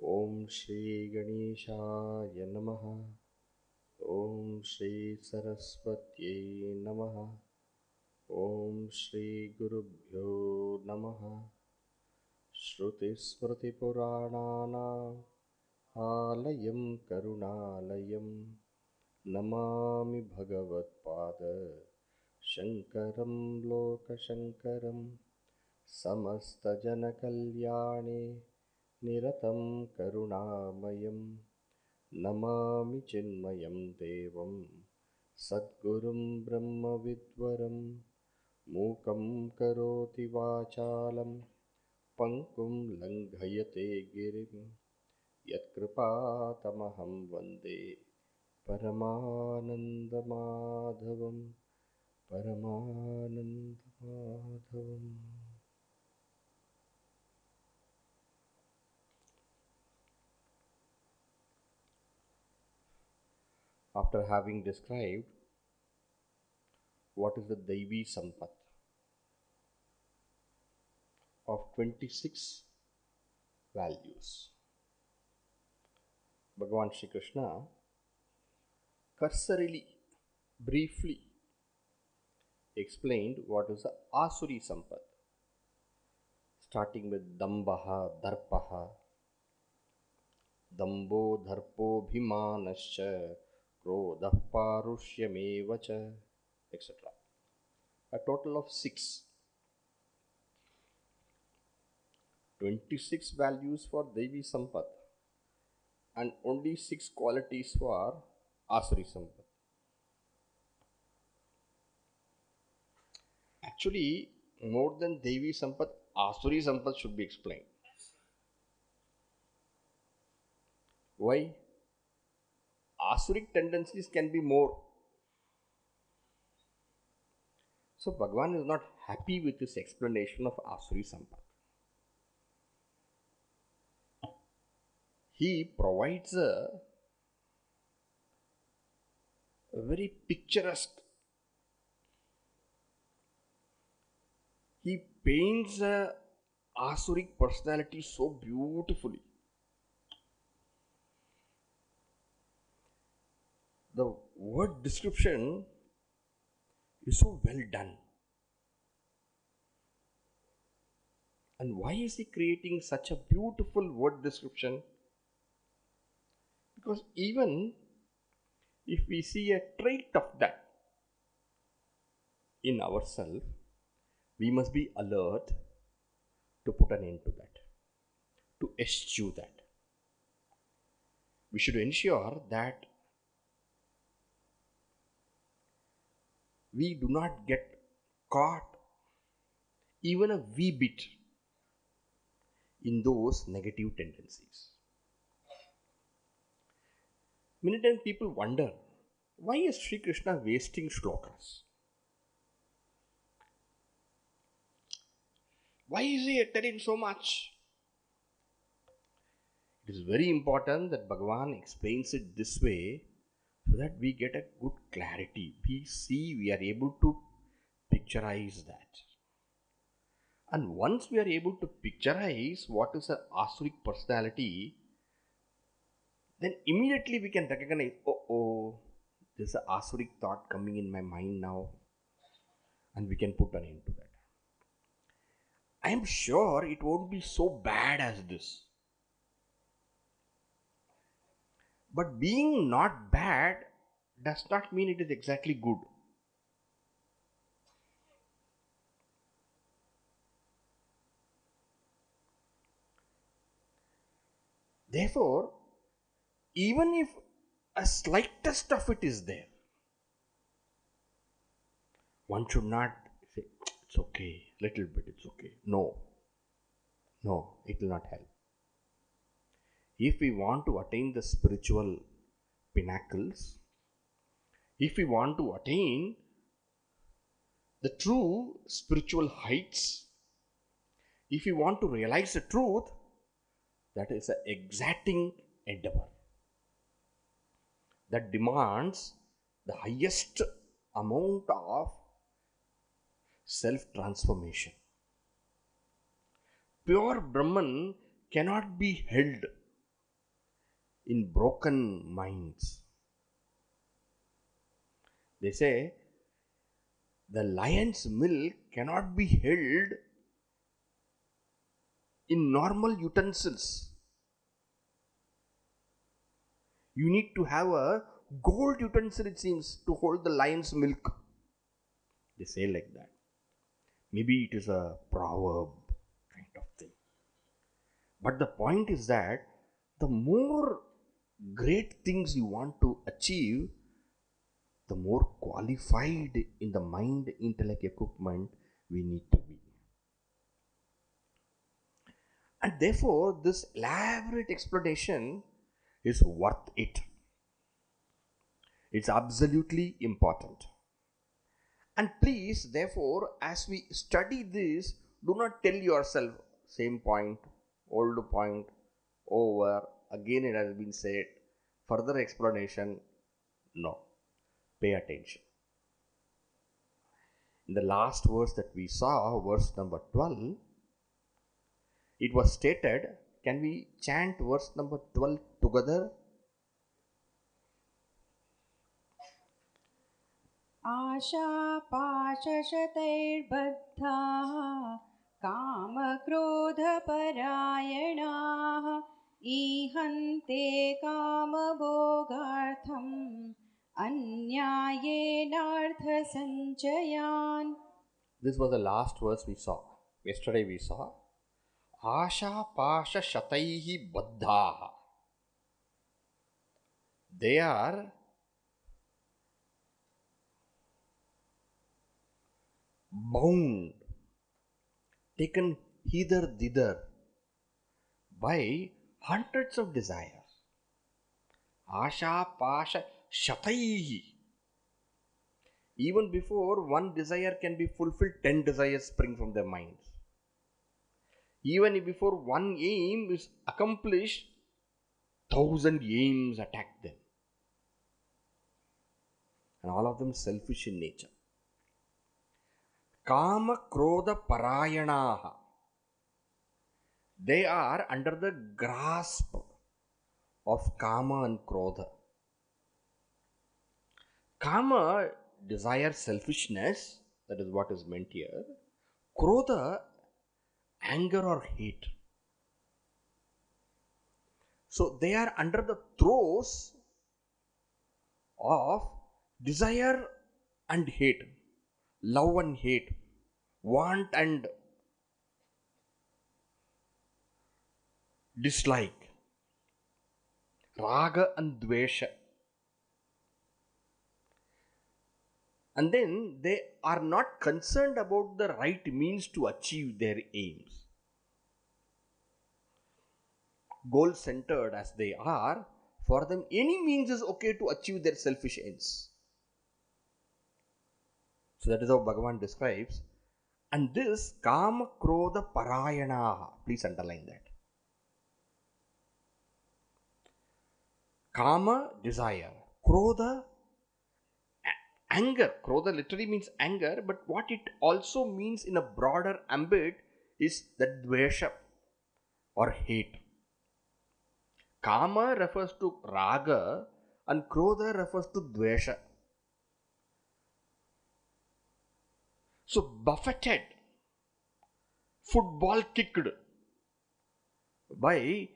Om Shri Ganeshaaya Namaha. Om Shri Saraswatye Namaha. Om Shri Gurubhyo Namaha. Shruti Smriti Purananam Alayam Karunalayam Namami Bhagavad Pada Shankaram Loka Shankaram Samasta Jana Kalyane Niratam Karunamayam Namami Chinmayam Devam Sadgurum Brahma Vidvaram Mukam Karoti Vachalam Pankum Langhayate Girim Yatkripatamaham Vande Paramananda Madhavam Paramananda Madhavam. After having described what is the Daivi Sampat of 26 values, Bhagavan Shri Krishna cursorily, briefly explained what is the Asuri Sampat, starting with Dambaha, Darpaha, Dambo, Dharpo, Bhimanascha, Krodha, Parushyameva, etc. A total of 6. 26 values for Devi Sampat and only 6 qualities for Asuri Sampat. Actually, more than Devi Sampat, Asuri Sampat should be explained. Why? Asuric tendencies can be more. So Bhagavan is not happy with this explanation of Asuri Sampat. He provides a very picturesque, he paints a Asuric personality so beautifully. The word description is so well done. And why is he creating such a beautiful word description? Because even if we see a trait of that in ourselves, we must be alert to put an end to that, to eschew that. We should ensure that we do not get caught even a wee bit in those negative tendencies. Many times people wonder, why is Sri Krishna wasting shlokas? Why is he telling so much? It is very important that Bhagavan explains it this way so that we get a good clarity. We are able to picturize that. And once we are able to picturize what is an Asuric personality, then immediately we can recognize, there's an Asuric thought coming in my mind now, and we can put an end to that. I am sure it won't be so bad as this. But being not bad does not mean it is exactly good. Therefore, even if a slightest of it is there, one should not say, it's okay, little bit, it's okay. No, it will not help. If we want to attain the spiritual pinnacles, if we want to attain the true spiritual heights, if we want to realize the truth, that is an exacting endeavor that demands the highest amount of self-transformation. Pure Brahman cannot be held in broken minds. They say the lion's milk cannot be held in normal utensils. You need to have a gold utensil, it seems, to hold the lion's milk. They say like that. Maybe it is a proverb kind of thing. But the point is that the more great things you want to achieve, the more qualified in the mind intellect equipment we need to be. And therefore, this elaborate explanation is worth it. It's absolutely important. And please, therefore, as we study this, do not tell yourself, same point, old point, over, again it has been said, further explanation. No. Pay attention. In the last verse that we saw, verse number 12, it was stated, can we chant verse number 12 together? आशापाशशतैर्बद्धाः कामक्रोधपरायणाः ईहन्ते कामभोगार्थम् अन्यायेनार्थसञ्चयान्. This was the last verse we saw. Yesterday we saw Ashapashashataihi baddhaha. They are bound, taken hither thither by hundreds of desires. Ashapashashataihi. Even before one desire can be fulfilled, 10 desires spring from their minds. Even before one aim is accomplished, 1,000 aims attack them. And all of them selfish in nature. Kama krodha parayanaha. They are under the grasp of kama and krodha. Kama desires selfishness, that is what is meant here. Krodha, anger or hate. So they are under the throes of desire and hate, love and hate, want and dislike, raga and dvesha. And then they are not concerned about the right means to achieve their aims. Goal-centered as they are, for them any means is okay to achieve their selfish ends. So that is how Bhagavan describes. And this kama krodha parayanaha, please underline that. Kama, desire. Krodha, anger. Krodha literally means anger, but what it also means in a broader ambit is that dvesha or hate. Kama refers to raga and krodha refers to dvesha. So buffeted, football kicked by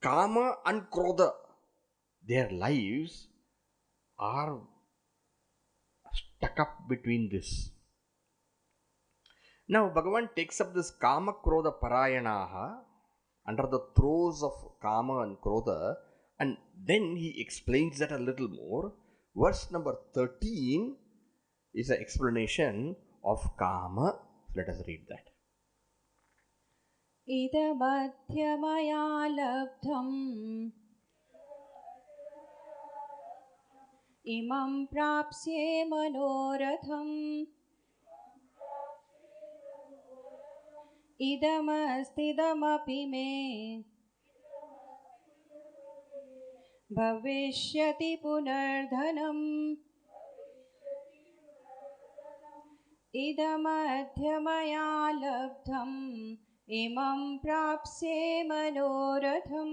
kama and krodha, their lives are stuck up between this. Now Bhagavan takes up this kama krodha parayanaha under the throes of kama and krodha, and then he explains that a little more. Verse number 13 is an explanation of kama Let us read that. idamadya maya labdham imam prāpsyē manōratham idamastīdamapi me bhaviṣyati punardhanam idamadya maya labdham imam prāpsyē manōratham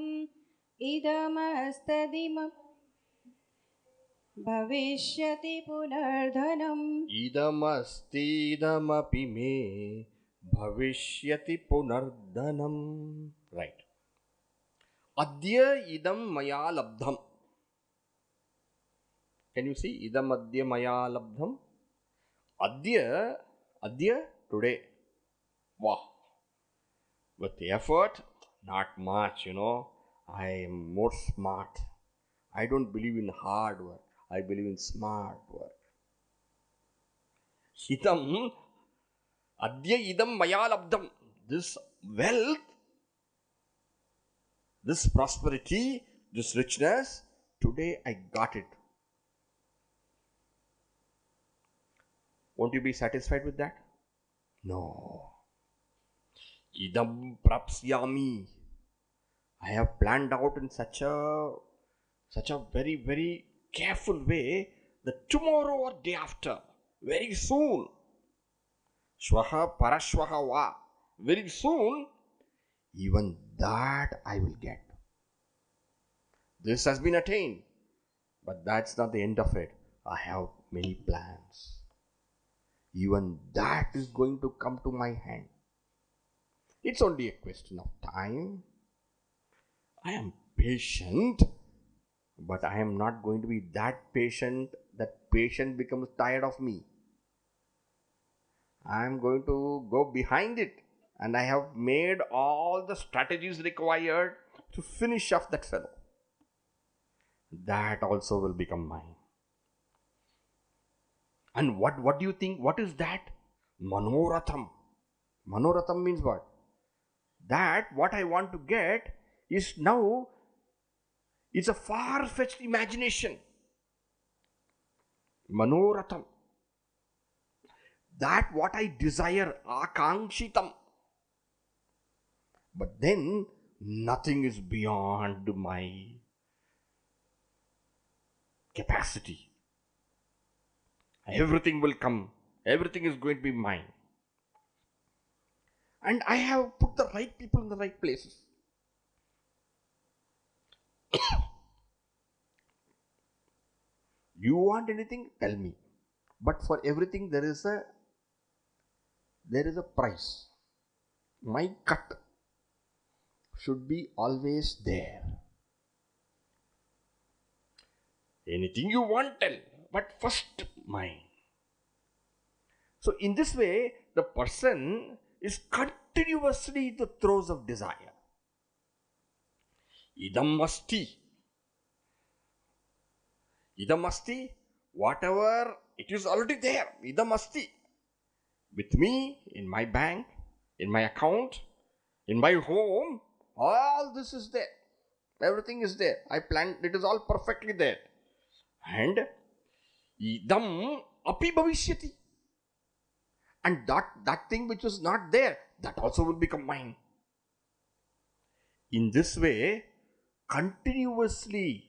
idamastīdamapi bhaviṣyati punardhanam Idamastīdamapi me bhaviṣyati punardhanam. Right. Adya idam maya labdham. Can you see? Idamadya maya labdham. Adya, today. Wow. With effort, not much, I am more smart. I don't believe in hard work. I believe in smart work. Adya idam maya labdham. This wealth, this prosperity, this richness, today I got it. Won't you be satisfied with that? No. Idam prāpsyāmi. I have planned out in such a very, very careful way that tomorrow or day after, very soon, shvaha parashvaha va, very soon, even that I will get. This has been attained, but that's not the end of it. I have many plans. Even that is going to come to my hand. It's only a question of time. I am patient, but I am not going to be that patient that patient becomes tired of me. I am going to go behind it, and I have made all the strategies required to finish off that fellow. That also will become mine. And what do you think? What is that? Manōratham. Manōratham means what? That what I want to get is now, it's a far-fetched imagination. Manōratham. That what I desire, ākaṅkshitam. But then nothing is beyond my capacity. Everything will come. Everything is going to be mine. And I have put the right people in the right places. You want anything? Tell me. But for everything there is a price. My cut should be always there. Anything you want, tell. But first mine. So in this way, the person is continuously in the throes of desire. Idamasti. Idamasti, whatever, it is already there. Idamasti. With me, in my bank, in my account, in my home, all this is there. Everything is there. I planned, it is all perfectly there. And idamapi bhaviṣyati. And that thing which was not there, that also will become mine. In this way, continuously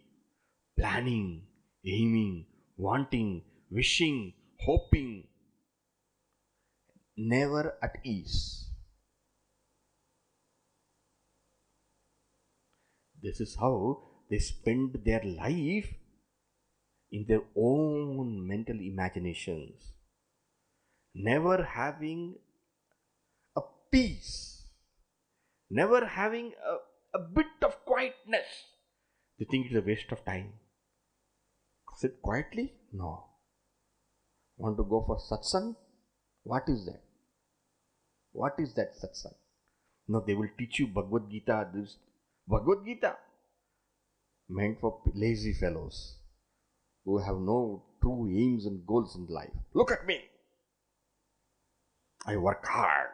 planning, aiming, wanting, wishing, hoping, never at ease. This is how they spend their life in their own mental imaginations, never having a peace, never having a bit of quietness. They think it's a waste of time. Sit quietly? No. Want to go for satsang? What is that? What is that satsang? No, they will teach you Bhagavad Gita. This Bhagavad Gita meant for lazy fellows who have no true aims and goals in life. Look at me. I work hard.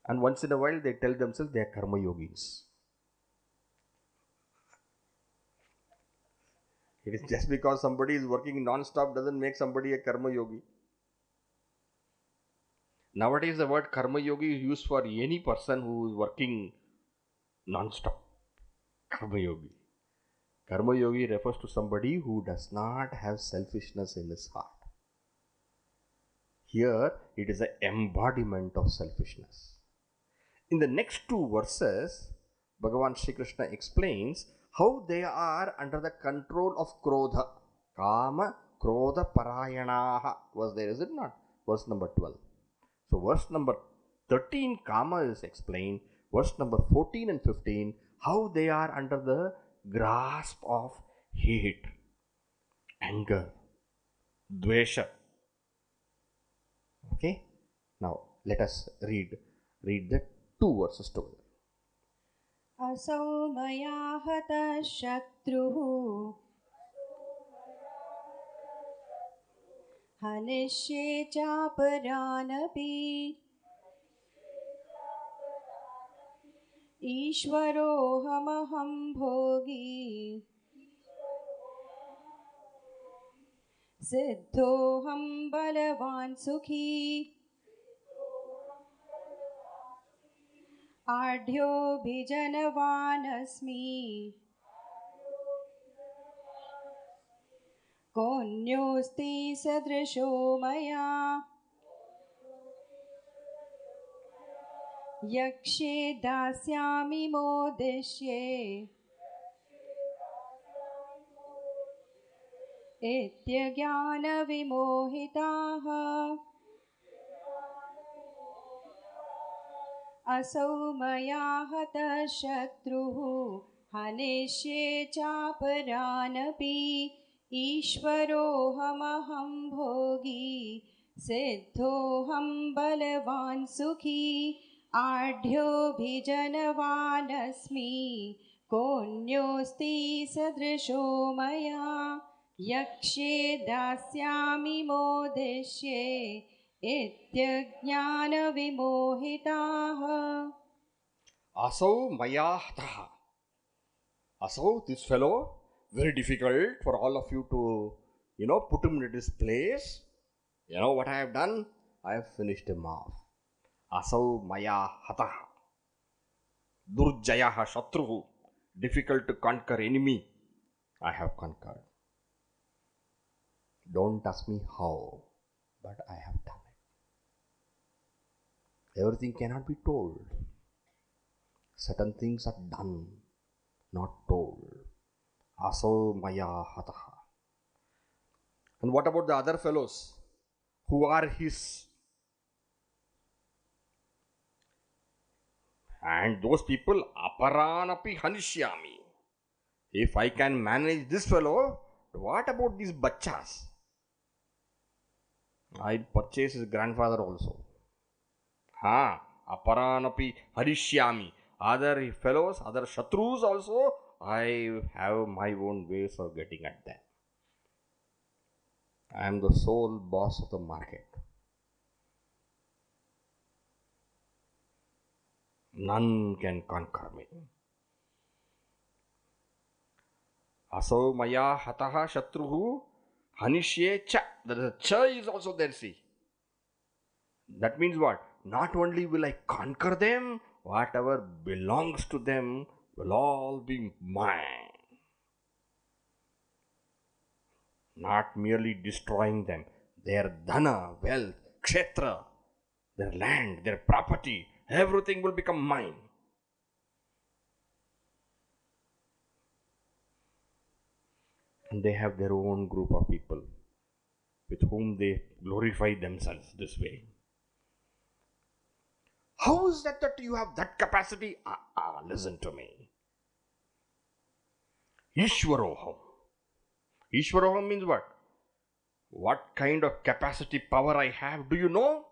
And once in a while they tell themselves they are karma yogis. It is just because somebody is working non-stop doesn't make somebody a karma yogi. Nowadays the word karma yogi is used for any person who is working non-stop. Karma yogi. Karma yogi refers to somebody who does not have selfishness in his heart. Here it is an embodiment of selfishness. In the next two verses, Bhagavan Sri Krishna explains how they are under the control of krodha. Kama, krodha, parayanaha was there, is it not? Verse number 12. So verse number 13, kama is explained. Verse number 14 and 15, how they are under the grasp of hate, anger, dvesha. Okay? Now let us read the two verses together. asau maya hataḥ śatrurhaniṣyē chāparānapi īśvarō'hamahaṃ bhōgī siddhō'haṃ balavānsukhī āḍhyō'bhijanavānasmi kō'nyōsti sadṛśō mayā yakṣyē dāsyāmi mōdiṣya ityajñānavimōhitāḥ asau mayā hataḥ śatrurhaniṣyē chāparānapi īśvarō'hamahaṃ bhōgī siddhō'haṃ balavānsukhī āḍhyō'bhijanavānasmi kō'nyōsti sadṛśō mayā yakṣyē dāsyāmi mōdiṣya ityajñānavimōhitāḥ. Asau mayā hataḥ. Asau, this fellow, very difficult for all of you to, put him in his place. You know what I have done? I have finished him off. Asau mayā hataḥ. Durjayaḥ śatrurhu. Difficult to conquer enemy. I have conquered. Don't ask me how, but I have done it. Everything cannot be told. Certain things are done, not told. Asau mayā hataḥ. And what about the other fellows who are his? And those people, aparānapi hanishyāmi. If I can manage this fellow, what about these bachas? I'd purchase his grandfather also. Aparānapi harishyāmi. Other fellows, other shatrus also, I have my own ways of getting at them. I am the sole boss of the market. None can conquer me. Asau mayā hataḥ śatrurhu haniṣyē cha. The cha is also there, see. That means what? Not only will I conquer them, whatever belongs to them will all be mine. Not merely destroying them, their dhana, wealth, kshetra, their land, their property, everything will become mine. And they have their own group of people with whom they glorify themselves this way. How is that you have that capacity? Listen to me. īśvarō'hamahaṃ. īśvarō'hamahaṃ means what? What kind of capacity, power I have, do you know?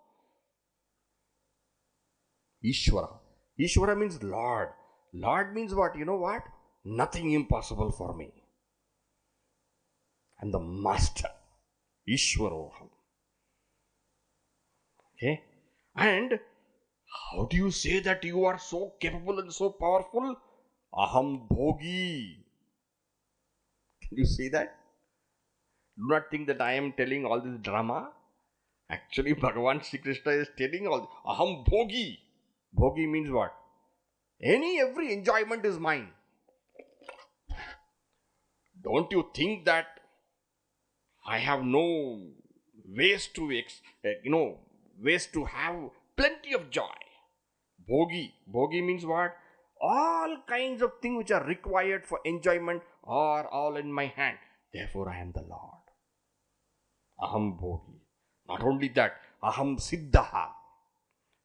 Īśvara. Īśvara means Lord. Lord means what? You know what? Nothing impossible for me. I'm the master. īśvarō'hamahaṃ. Okay? And how do you say that you are so capable and so powerful? Aham bhōgī. Can you see that? Do not think that I am telling all this drama. Actually, Bhagavan Sri Krishna is telling all this. Aham bhōgī. Bhōgī means what? Every enjoyment is mine. Don't you think that I have no ways to ways to have plenty of joy? Bhōgī. Bhōgī means what? All kinds of things which are required for enjoyment are all in my hand. Therefore, I am the Lord. Aham bhōgī. Not only that, aham siddhō'haṃ.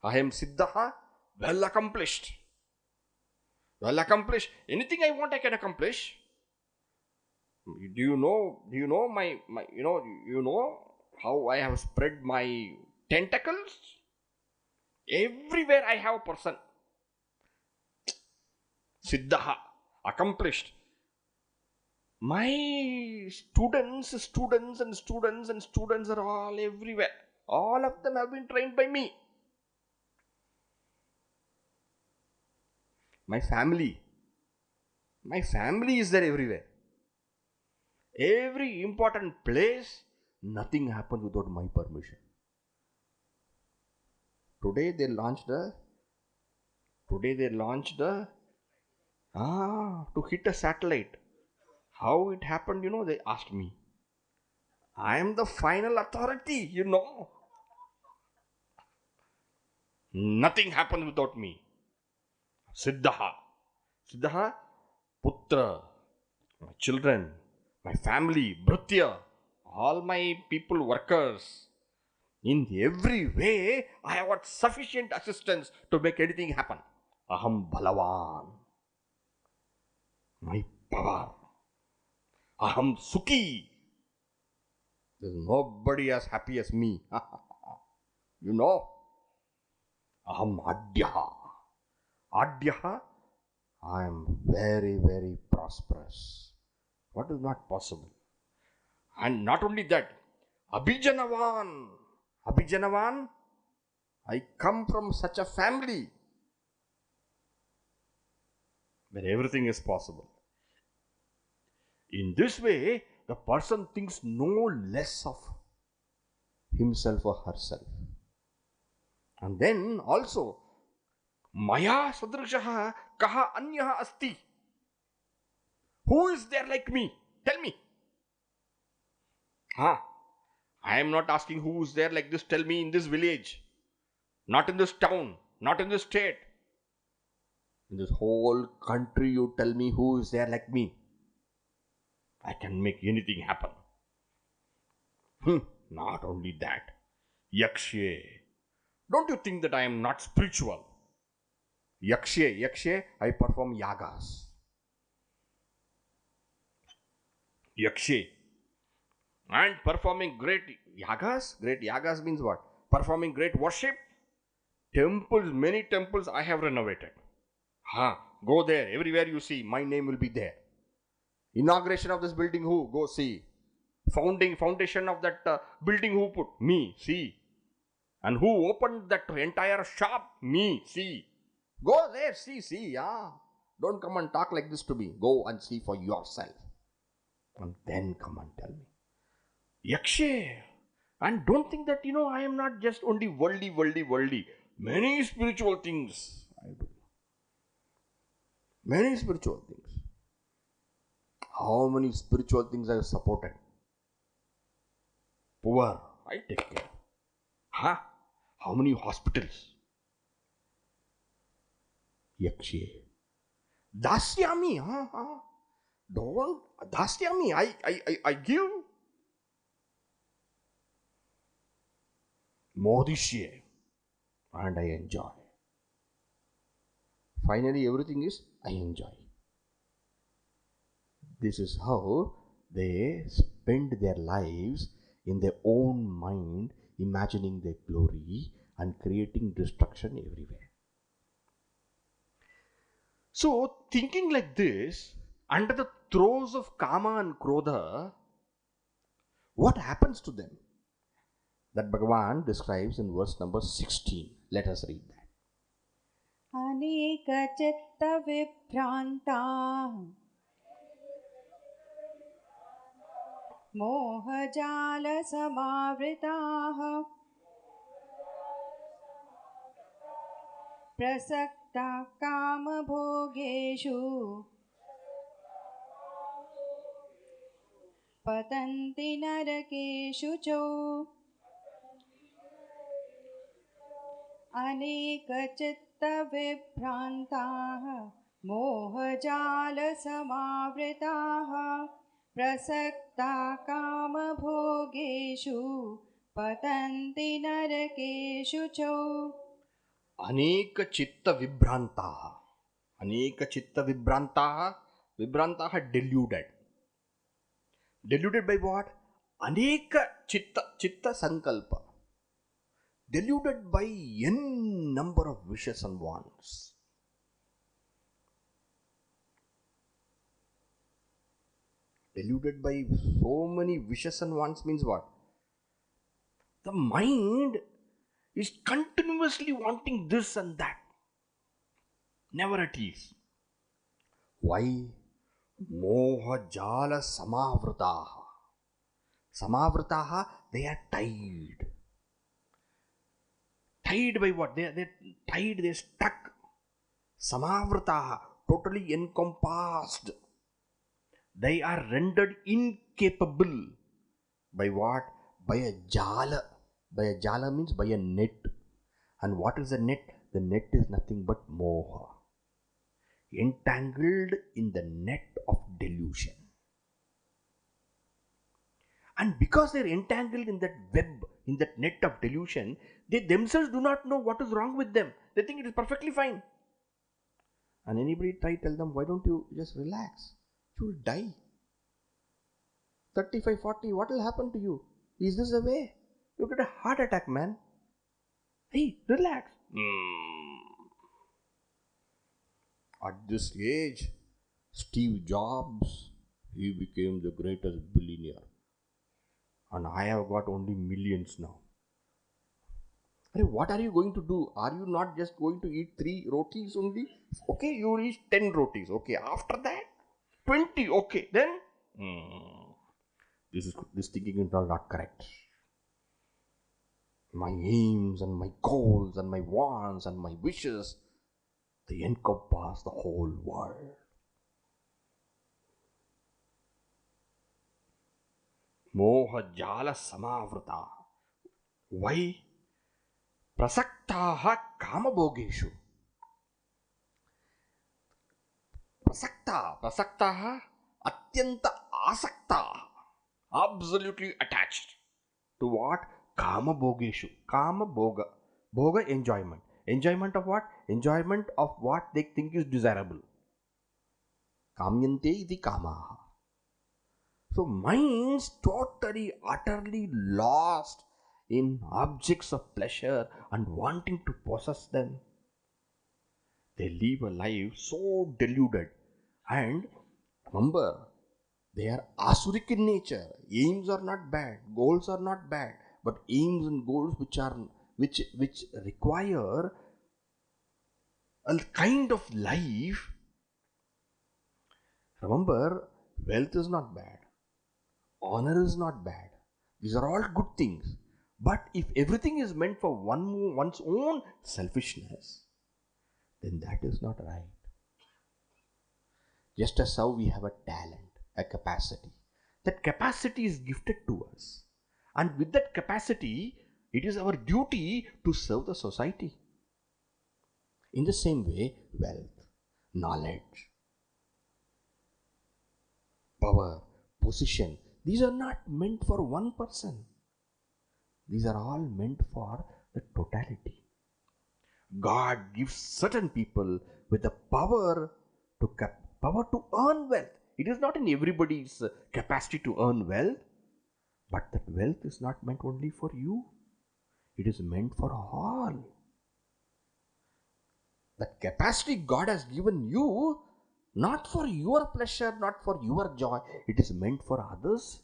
I am siddhō'haṃ, well accomplished. Well accomplished. Anything I want, I can accomplish. Do you know how I have spread my tentacles? Everywhere I have a person. Siddhō'haṃ, accomplished. My students are all everywhere. All of them have been trained by me. My family is there everywhere. Every important place, nothing happens without my permission. Today they launched to hit a satellite. How it happened, they asked me. I am the final authority, Nothing happens without me. Siddhō'haṃ. Siddhō'haṃ, putra, my children, my family, bhritya, all my people, workers. In every way, I have got sufficient assistance to make anything happen. Aham balavān. My power. Aham sukhī. There is nobody as happy as me. Aham āḍhyō'bhijanavānasmi. Āḍhyō'bhijanavānasmi, I am very, very prosperous. What is not possible? And not only that, abhijanavan. Abhijanavan, I come from such a family where everything is possible. In this way, the person thinks no less of himself or herself. And then also, mayā sadṛśō kaḥ anyah asti. Who is there like me? Tell me. I am not asking who is there like this. Tell me in this village, not in this town, not in this state. In this whole country, you tell me who is there like me. I can make anything happen. Not only that, yakṣyē. Don't you think that I am not spiritual? Yakṣyē, I perform yagas. Yakṣyē. And performing great yagas means what? Performing great worship. Temples, many temples I have renovated. Go there, everywhere you see, my name will be there. Inauguration of this building, who? Go see. Foundation of that building, who put? Me, see. And who opened that entire shop? Me, see. Go there, see. Don't come and talk like this to me. Go and see for yourself. And then come and tell me. Yakṣyē. And don't think that, I am not just only worldly. Many spiritual things I do. Many spiritual things. How many spiritual things I have supported? Poor, I take care. How many hospitals? Yakṣyē. Dāsyāmi. Don't. Dāsyāmi. I give. mōdiṣya. And I enjoy. Finally, everything is I enjoy. This is how they spend their lives in their own mind, imagining their glory and creating destruction everywhere. So, thinking like this, under the throes of kama and krodha, what happens to them? that Bhagavan describes in verse number 16. Let us read that. anēkachittavibhrāntā मोहजालसमावृताः प्रसक्ताः कामभोगेषु पतन्ति नरकेषु च अनेकचित्तविभ्रान्ताः मोहजालसमावृताः प्रसक्ताः कामभोगेषु पतन्ति नरकेषु च anēkachittavibhrāntā. Anēkachittavibhrāntā. Vibhrāntā, deluded. Deluded by what? Chitta sankalpa. Deluded by n number of wishes and wants. Deluded by so many wishes and wants means what? The mind is continuously wanting this and that. Never at ease. Why? Moha jala samavrataha. Samavrataha, they are tied. Tied by what? They're tied, they're stuck. Samavrataha, totally encompassed. They are rendered incapable. By what? By a jala. By a jala means by a net. And what is a net? The net is nothing but moha. Entangled in the net of delusion. And because they are entangled in that web, in that net of delusion, they themselves do not know what is wrong with them. They think it is perfectly fine. And anybody try to tell them, why don't you just relax? You will die. 35, 40, what will happen to you? Is this the way? You get a heart attack, man. Hey, relax. At this age, Steve Jobs, he became the greatest billionaire. And I have got only millions now. Hey, what are you going to do? Are you not just going to eat 3 rotis only? Okay, you will eat 10 rotis. Okay, after that, 20. Okay, then? This thinking is not correct. My aims and my goals and my wants and my wishes, they encompass the whole world. Moha jala samavrata. Why? Prasaktaha kamabhogeshu. Prasaktaha atyanta asaktaha. Absolutely attached. To what? Kama bhogeshu. Kama bhoga. Bhoga, enjoyment. Enjoyment of what? Enjoyment of what they think is desirable. Kamyante iti kamaha. So minds totally, utterly lost in objects of pleasure and wanting to possess them. They live a life so deluded. And remember, they are asuric in nature. Aims are not bad. Goals are not bad. But aims and goals which require a kind of life. Remember, wealth is not bad. Honor is not bad. These are all good things. But if everything is meant for one's own selfishness, then that is not right. Just as how we have a talent, a capacity. That capacity is gifted to us. And with that capacity, it is our duty to serve the society. In the same way, wealth, knowledge, power, position, these are not meant for one person. These are all meant for the totality. God gives certain people with the power to earn wealth. It is not in everybody's capacity to earn wealth, but that wealth is not meant only for you. It is meant for all. That capacity God has given you, not for your pleasure, not for your joy. It is meant for others.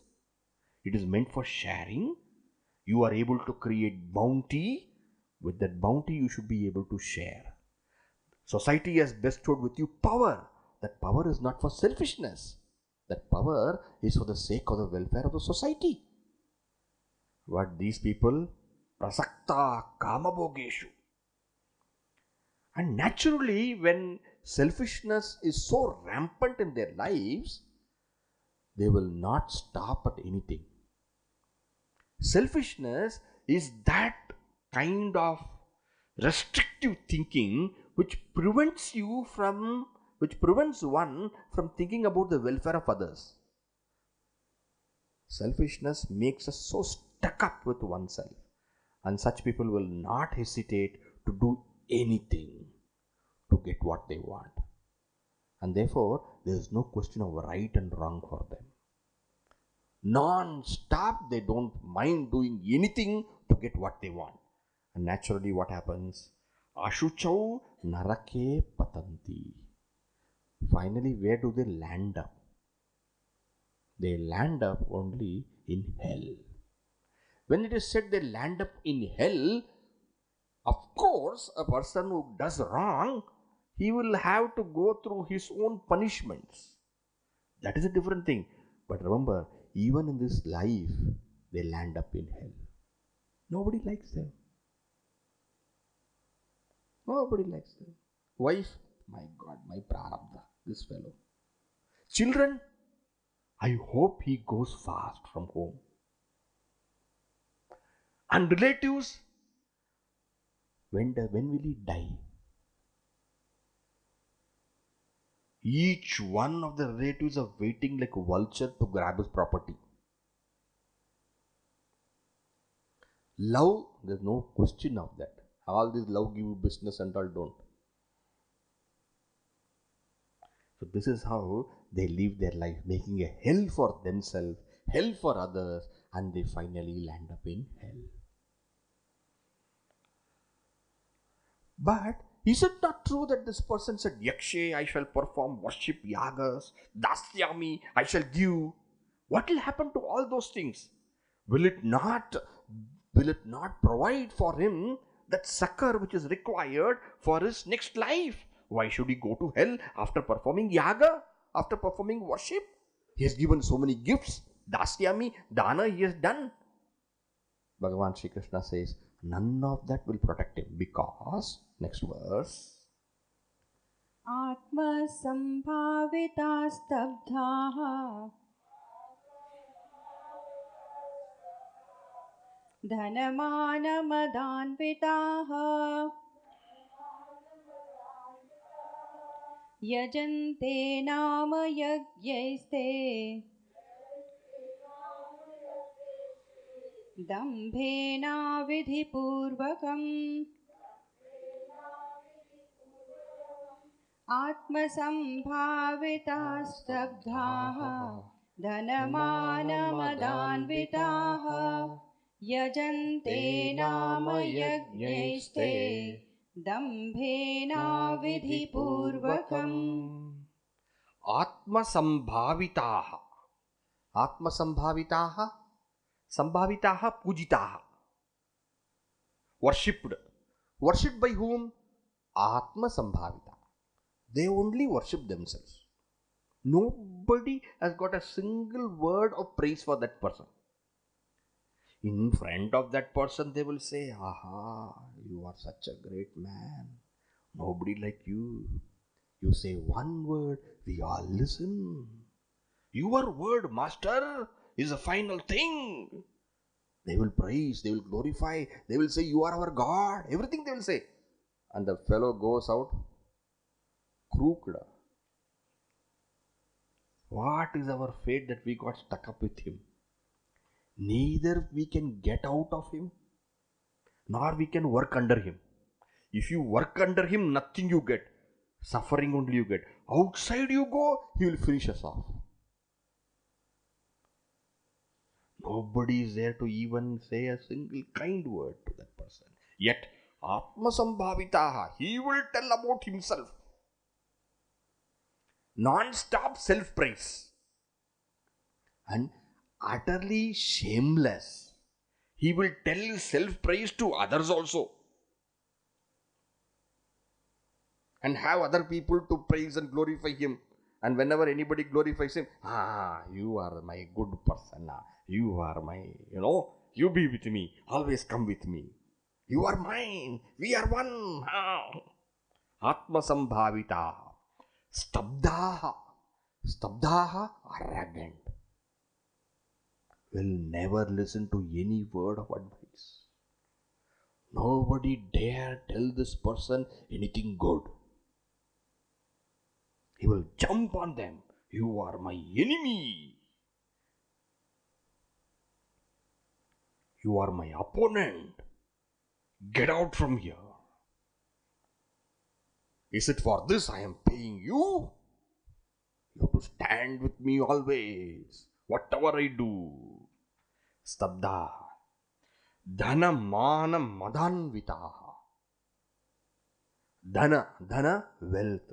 It is meant for sharing. You are able to create bounty. With that bounty, you should be able to share. Society has bestowed with you power. That power is not for selfishness. That power is for the sake of the welfare of the society. But these people, prasakta kamabhogeshu. And naturally, when selfishness is so rampant in their lives, they will not stop at anything. Selfishness is that kind of restrictive thinking which prevents one from thinking about the welfare of others. Selfishness makes us so stuck up with oneself, and such people will not hesitate to do anything to get what they want. And therefore, there is no question of right and wrong for them. Non-stop, they don't mind doing anything to get what they want. And naturally, what happens? Ashuchau narake patanti. Finally, where do they land up? They land up only in hell. When it is said they land up in hell, of course, a person who does wrong, he will have to go through his own punishments. That is a different thing. But remember, even in this life, they land up in hell. Nobody likes them. Nobody likes them. Wife, my God, my prarabdha, this fellow. Children, I hope he goes fast from home. And relatives, when will he die? Each one of the relatives are waiting like a vulture to grab his property. Love, there's no question of that. All this love give you business and all don't. So this is how they live their life, making a hell for themselves, hell for others, and they finally land up in hell. But is it not true that this person said, yakṣyē, I shall perform worship, yagas, dāsyāmi, I shall give? What will happen to all those things? Will it not provide for him that succor which is required for his next life? Why should he go to hell after performing yaga, after performing worship? He has given so many gifts, dāsyāmi, dana he has done. Bhagavan Sri Krishna says, none of that will protect him because, next verse, Atma sambhavita stabdhaha dhanamānamadanvitaha yajante nama yajyaiste dambhena vidhipurvakam atma sambhavita stabdhaha dhanamānamadanvitaha yajante nama yajyaiste dambhena vidhipurvakam. Atma sambhavitaha. Atma sambhavitaha. Sambhavitaha pujitaha. Worshipped. Worshipped by whom? Atma sambhavita. They only worship themselves. Nobody has got a single word of praise for that person. In front of that person, they will say, aha, you are such a great man. Nobody like you. You say one word, we all listen. Your word, master, is a final thing. They will praise, they will glorify, they will say, you are our God. Everything they will say. And the fellow goes out crooked. What is our fate that we got stuck up with him? Neither we can get out of him, nor we can work under him. If you work under him, nothing you get. Suffering only you get. Outside you go, he will finish us off. Nobody is there to even say a single kind word to that person. Yet, Atma Sambhavitaha, he will tell about himself. Non-stop self-praise. And utterly shameless. He will tell self-praise to others also. And have other people to praise and glorify him. And whenever anybody glorifies him, you are my good person. You are my, you be with me. Always come with me. You are mine. We are one. Atmasambhavita. Stabdaha. Stabdaha, arrogant. Will never listen to any word of advice. Nobody dare tell this person anything good. He will jump on them. You are my enemy. You are my opponent. Get out from here. Is it for this I am paying you? You have to stand with me always, whatever I do. Stabda. Dhana mana madanvitaha. Dhana, wealth.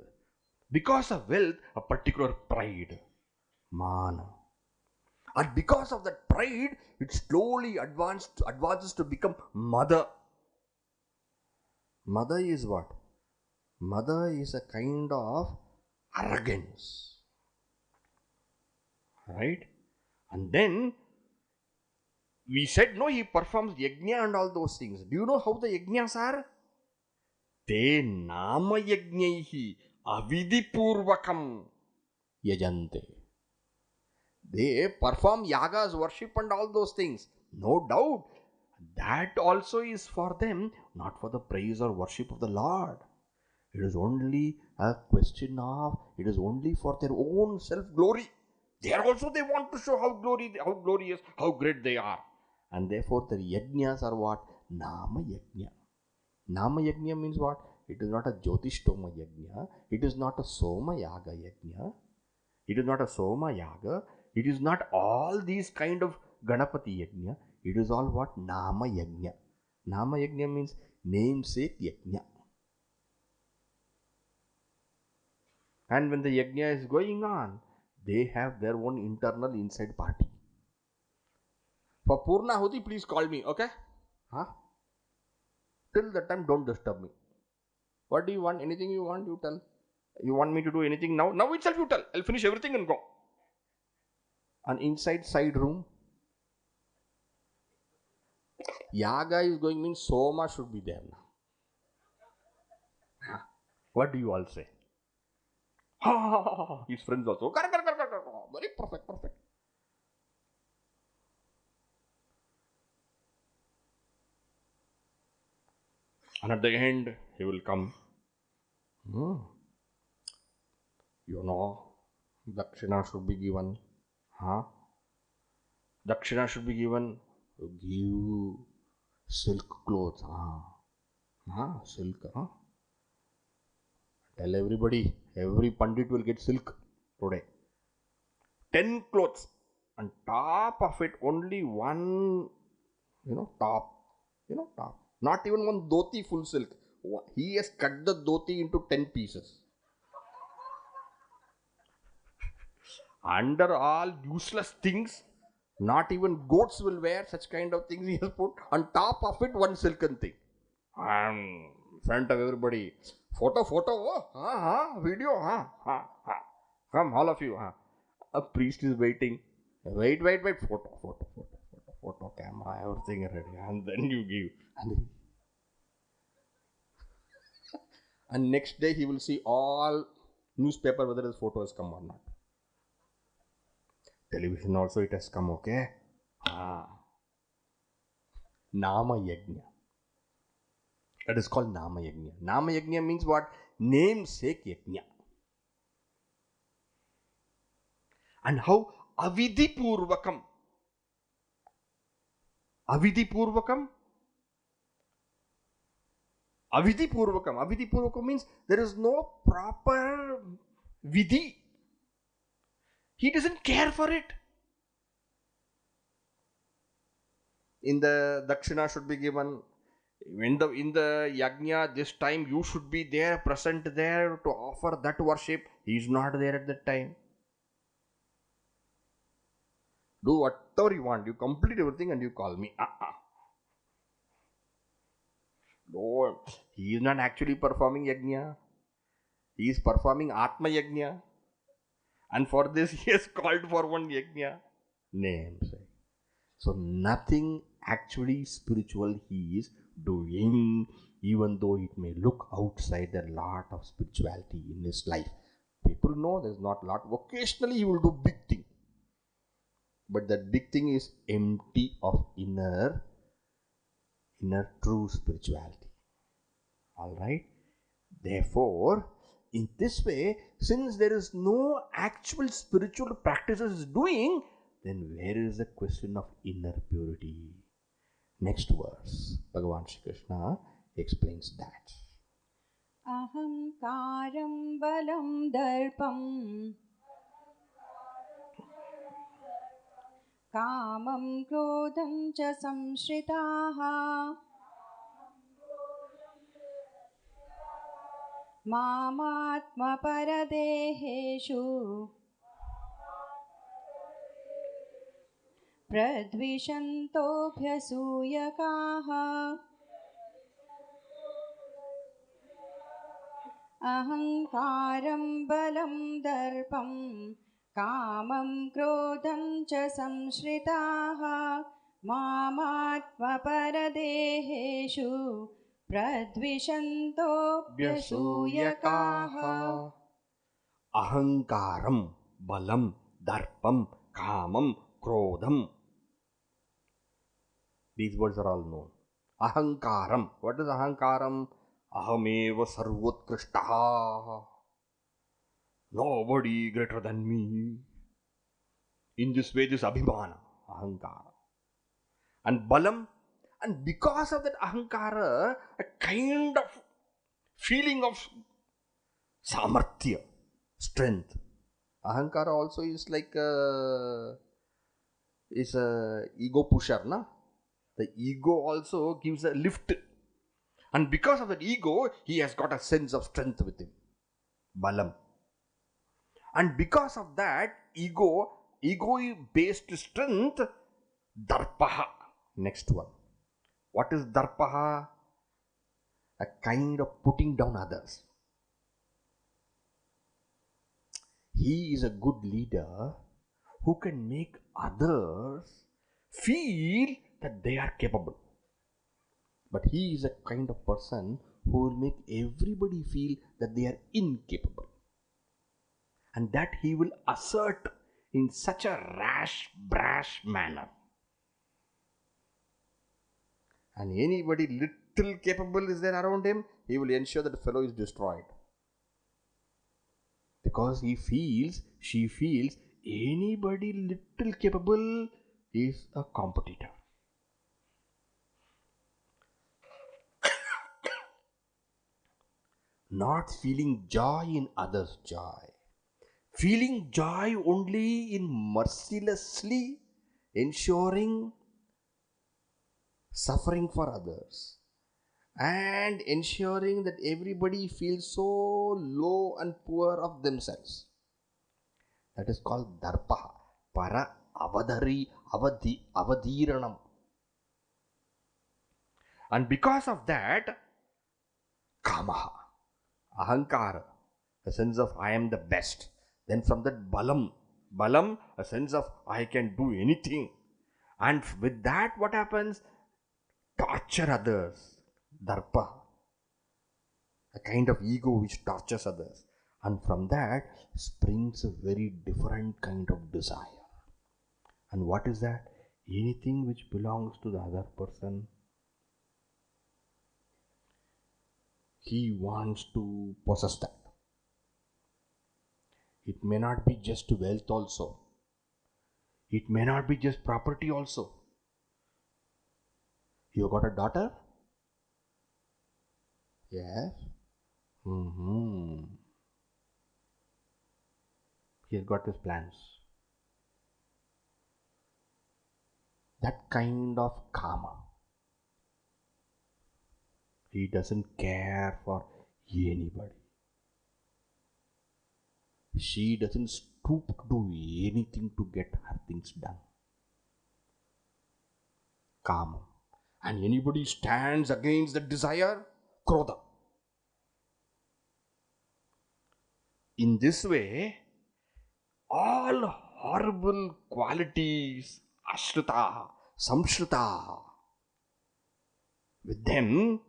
Because of wealth, a particular pride. Mana. And because of that pride, it slowly advances to become mother. Mother is what? Mother is a kind of arrogance. Right? And then we said, no, he performs yajna and all those things. Do you know how the yajnas are? Te nama yajnaihi avidipurvakam yajante. They perform yagas, worship and all those things. No doubt. That also is for them, not for the praise or worship of the Lord. It is only a question of, it is only for their own self-glory. There also they want to show how glorious, how great they are. And therefore their yajnas are what? Nama yajna. Nama yajna means what? It is not a jyotishtoma yajna. It is not a soma yaga yajna. It is not a soma yaga. It is not all these kind of Ganapati yajna. It is all what? Nama yajna. Nama yajna means namesake yajna. And when the yajna is going on, they have their own internal inside party. For Purnahuti, please call me, okay? Till that time, don't disturb me. What do you want? Anything you want, you tell. You want me to do anything now? Now itself you tell. I'll finish everything and go. An inside side room. Yaga is going means Soma should be there now. What do you all say? His friends also. Very perfect. And at the end, he will come. Dakshina should be given. Dakshina should be given. Give silk clothes. Silk. Tell everybody, every pandit will get silk today. 10 clothes. On top of it, only one, top. Top. Not even one dhoti full silk. He has cut the dhoti into 10 pieces. Under all useless things, not even goats will wear such kind of things he has put. On top of it, one silken thing. In front of everybody. Photo, video, Come, all of you, A priest is waiting. Wait, photo, camera, everything ready. And then you give. And next day he will see all newspaper whether his photo has come or not. Television also it has come, okay? Nama yajna. That is called Nama yajna. Nama yajna means what? Namesake yajna. And how? Avidipurvakam. Avidipurvakam means there is no proper vidhi. He doesn't care for it. In the dakshina should be given. In the yajna, this time you should be there, present there to offer that worship. He is not there at that time. Do whatever you want. You complete everything and you call me. No, he is not actually performing yajna. He is performing atma yajna. And for this he has called for one yajna. Namesake. So nothing actually spiritual he is doing, even though it may look outside a lot of spirituality in his life. People know there's not a lot. Occasionally he will do big thing. But that big thing is empty of inner true spirituality. Alright? Therefore, in this way, since there is no actual spiritual practices doing, then where is the question of inner purity? Next verse, Bhagavan Shri Krishna explains that. Ahankaram balam darpam kamam krodham cha samshritaha mamatma paradeheshu pradviṣantō'bhyasūyakāḥ ahankaram balam darpam kamam krodham cha samshritaha mamatma paradeheshu pradviṣantō'bhyasūyakāḥ. Ahankaram, balam, darpam, kamam, krodham. These words are all known. Ahankaram. What is ahankaram? Ahameva sarvotkrishtah. Nobody greater than me. In this way, this abhimana, ahankara. And balam, and because of that ahankara, a kind of feeling of samarthya, strength. Ahankara also is like a ego pusher, na? The ego also gives a lift. And because of that ego, he has got a sense of strength with him. Balam. And because of that ego-based strength, darpaha. Next one. What is darpaha? A kind of putting down others. He is a good leader who can make others feel that they are capable. But he is a kind of person who will make everybody feel that they are incapable. And that he will assert in such a rash, brash manner. And anybody little capable is there around him, he will ensure that the fellow is destroyed. Because he feels, she feels, anybody little capable is a competitor. Not feeling joy in others' joy. Feeling joy only in mercilessly ensuring suffering for others. And ensuring that everybody feels so low and poor of themselves. That is called darpaha. Para avadhiranam. And because of that, kamaha. Ahankara, a sense of I am the best. Then from that balam, a sense of I can do anything. And with that what happens? Torture others. Darpa, a kind of ego which tortures others. And from that springs a very different kind of desire. And what is that? Anything which belongs to the other person, he wants to possess that. It may not be just wealth also. It may not be just property also. You got a daughter? Yes. He has got his plans. That kind of karma. He doesn't care for anybody. She doesn't stoop to do anything to get her things done. Karma. And anybody stands against that desire, krodha. In this way, all horrible qualities, ashrita, samshrita, with them,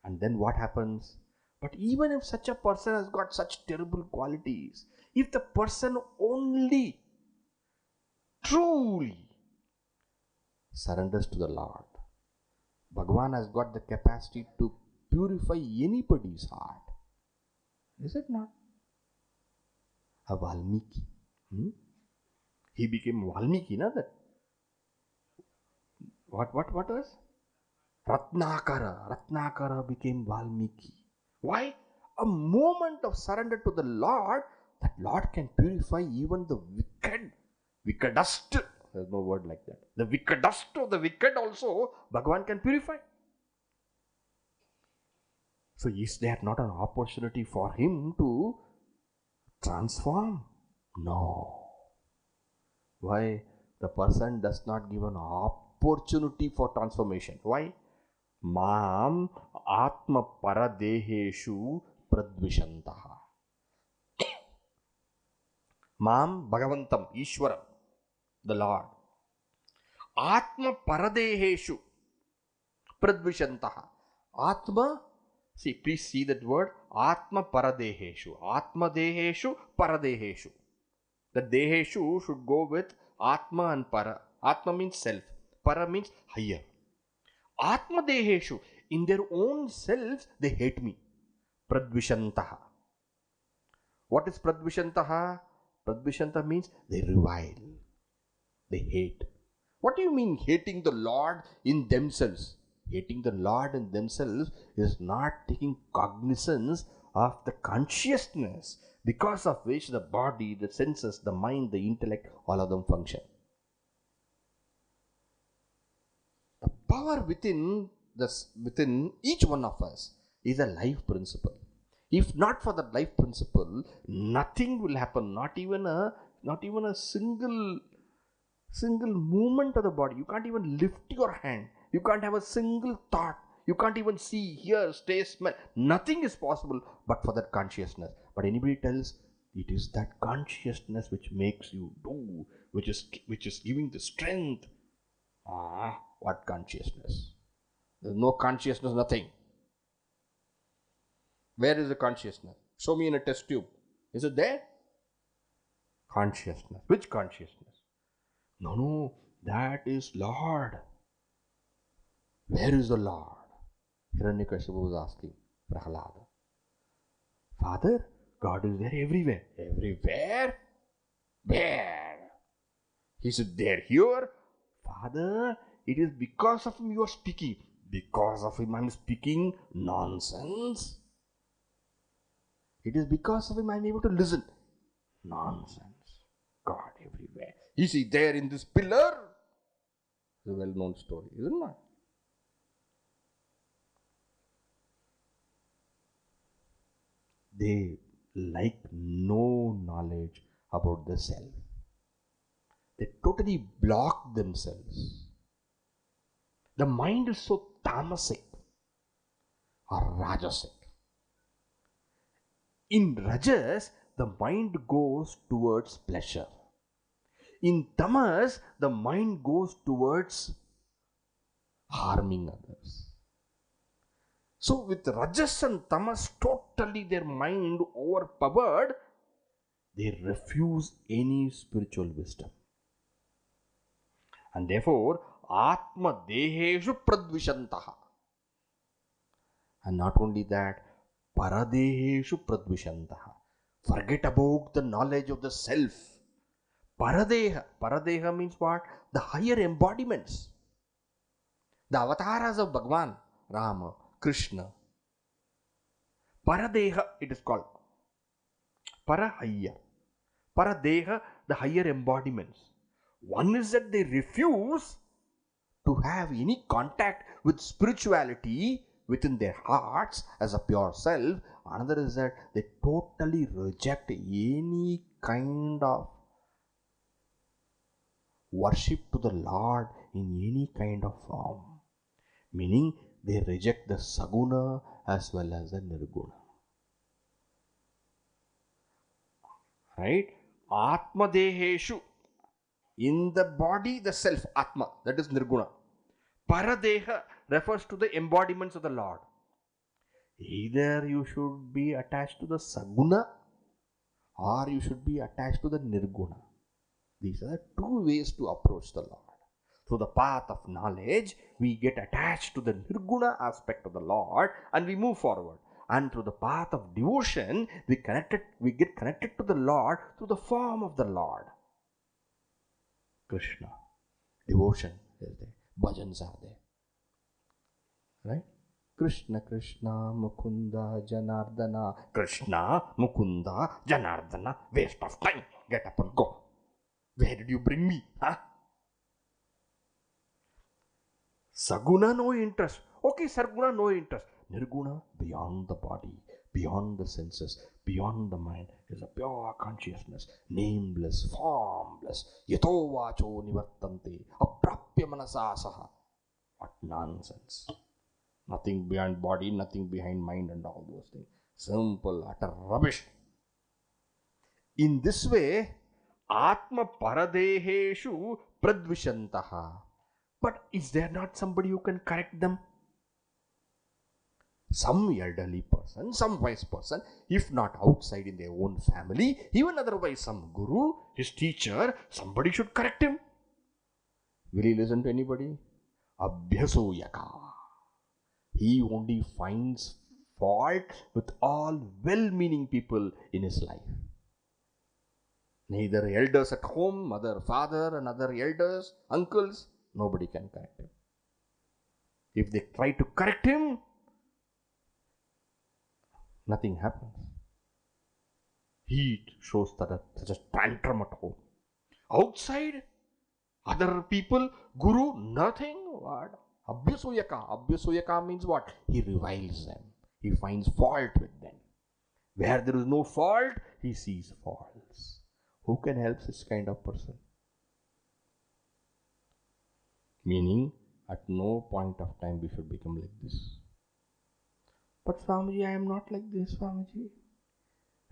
and then what happens? But even if such a person has got such terrible qualities, if the person only truly surrenders to the Lord, Bhagavan has got the capacity to purify anybody's heart. Is it not? A Valmiki. He became Valmiki, na? That what was? Ratnakara became Valmiki. Why? A moment of surrender to the Lord, that Lord can purify even the wickedest. There's no word like that. The wickedest of the wicked also, Bhagavan can purify. So is there not an opportunity for him to transform? No. Why? The person does not give an opportunity for transformation. Why? Mam atma paradeheshu pradviṣantā. Mam Bhagavantam, Ishwaram, the Lord. Atma paradeheshu pradviṣantā. Atma, see, please see that word, Atma paradeheshu. Atma deheshu paradeheshu. The deheshu should go with Atma and Para. Atma means self. Para means higher. Atma deheshu. In their own selves, they hate me. Pradviṣantā. What is pradviṣantā? Pradviṣantā means they revile. They hate. What do you mean hating the Lord in themselves? Hating the Lord in themselves is not taking cognizance of the consciousness because of which the body, the senses, the mind, the intellect, all of them function. The power within each one of us is a life principle. If not for that life principle, nothing will happen. Not even a single movement of the body. You can't even lift your hand. You can't have a single thought. You can't even see, hear, taste, smell. Nothing is possible but for that consciousness. But anybody tells, it is that consciousness which makes you do, which is giving the strength. What consciousness? There's no consciousness, nothing. Where is the consciousness? Show me in a test tube. Is it there? Consciousness. Which consciousness? No, that is Lord. Where is the Lord? Hiranyakashipu was asking Prahlada. Father, God is there everywhere. Everywhere? Where? He said, there, here. Father, it is because of him you are speaking. Because of him I am speaking nonsense. It is because of him I am able to listen. Nonsense. God everywhere. Is he there in this pillar? It's a well-known story, isn't it? They like no knowledge about the self. They totally block themselves. The mind is so tamasic or rajasic. In rajas, the mind goes towards pleasure. In tamas, the mind goes towards harming others. So with rajas and tamas totally their mind overpowered, they refuse any spiritual wisdom. And therefore, atma deheshu pradviṣantā. And not only that, paradeheshu pradviṣantā. Forget about the knowledge of the self. Paradeha means what? The higher embodiments. The avatars of Bhagavan, Rama, Krishna. Paradeha it is called. Parahaya. Paradeha, the higher embodiments. One is that they refuse to have any contact with spirituality within their hearts as a pure self. Another is that they totally reject any kind of worship to the Lord in any kind of form. Meaning they reject the saguna as well as the nirguna. Right? Atma deheshu. In the body, the self, Atma, that is nirguna. Paradeha refers to the embodiments of the Lord. Either you should be attached to the saguna or you should be attached to the nirguna. These are the two ways to approach the Lord. Through the path of knowledge, we get attached to the nirguna aspect of the Lord and we move forward. And through the path of devotion, we get connected to the Lord through the form of the Lord. Krishna. Devotion is there. Bhajans are there. Right? Krishna, Krishna, Mukunda, Janardana. Krishna, Mukunda, Janardana. Waste of time. Get up and go. Where did you bring me? Huh? Saguna, no interest. Okay, Sarguna, no interest. Nirguna, beyond the body, beyond the senses, beyond the mind, is a pure consciousness, nameless, formless. Yato vacho nivartante, aprapya manasa saha. What nonsense. Nothing behind body, nothing behind mind and all those things. Simple, utter rubbish. In this way, Atma paradeheshu pradviṣantō'bhyasūyakāḥ. But is there not somebody who can correct them? Some elderly person, some wise person, if not outside in their own family, even otherwise some guru, his teacher, somebody should correct him. Will he listen to anybody? āḍhyō'bhijanavānasmi. He only finds fault with all well-meaning people in his life. Neither elders at home, mother, father, and other elders, uncles, nobody can correct him. If they try to correct him, nothing happens. He shows such a tantrum at home. Outside, other people, guru, nothing. What? āḍhyō'bhijanavānasmi. āḍhyō'bhijanavānasmi means what? He reviles them. He finds fault with them. Where there is no fault, he sees faults. Who can help this kind of person? Meaning, at no point of time we should become like this. But Swamiji, I am not like this, Swamiji.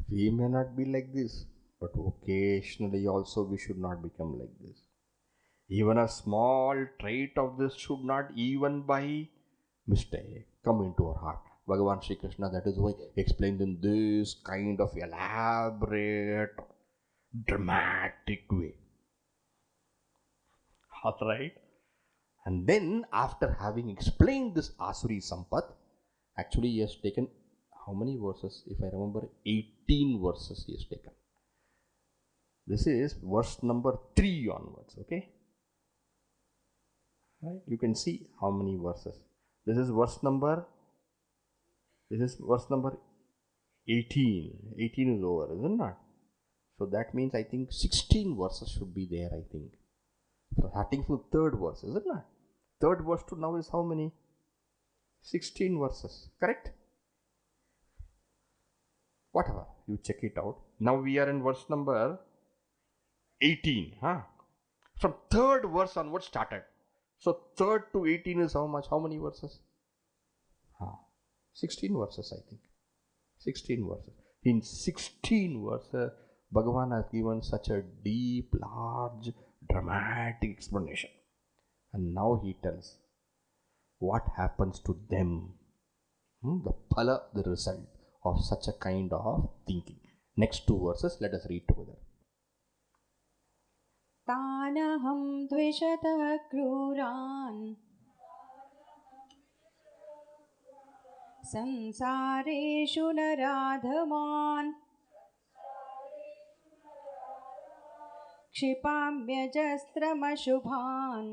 We may not be like this, but occasionally also we should not become like this. Even a small trait of this should not even by mistake come into our heart. Bhagavan Sri Krishna, that is why explained in this kind of elaborate, dramatic way. Alright? And then after having explained this Asuri Sampat, actually he has taken how many verses? If I remember, 18 verses he has taken. This is verse number 3 onwards, okay? Right? You can see how many verses. This is verse number 18. 18 is over, isn't it? So that means I think 16 verses should be there, I think. So starting from the third verse, isn't it? Third verse to now is how many? 16 verses, correct? Whatever, you check it out. Now we are in verse number 18. From third verse onwards started. So third to 18 is how much? How many verses? 16 verses, I think. 16 verses. In 16 verses, Bhagavan has given such a deep, large, dramatic explanation. And now he tells what happens to them. The phala, the result of such a kind of thinking. Next two verses, let us read together. तानहं द्विषतः क्रूरान् संसारेषु नराधमान् क्षिपाम्यजस्रमशुभान्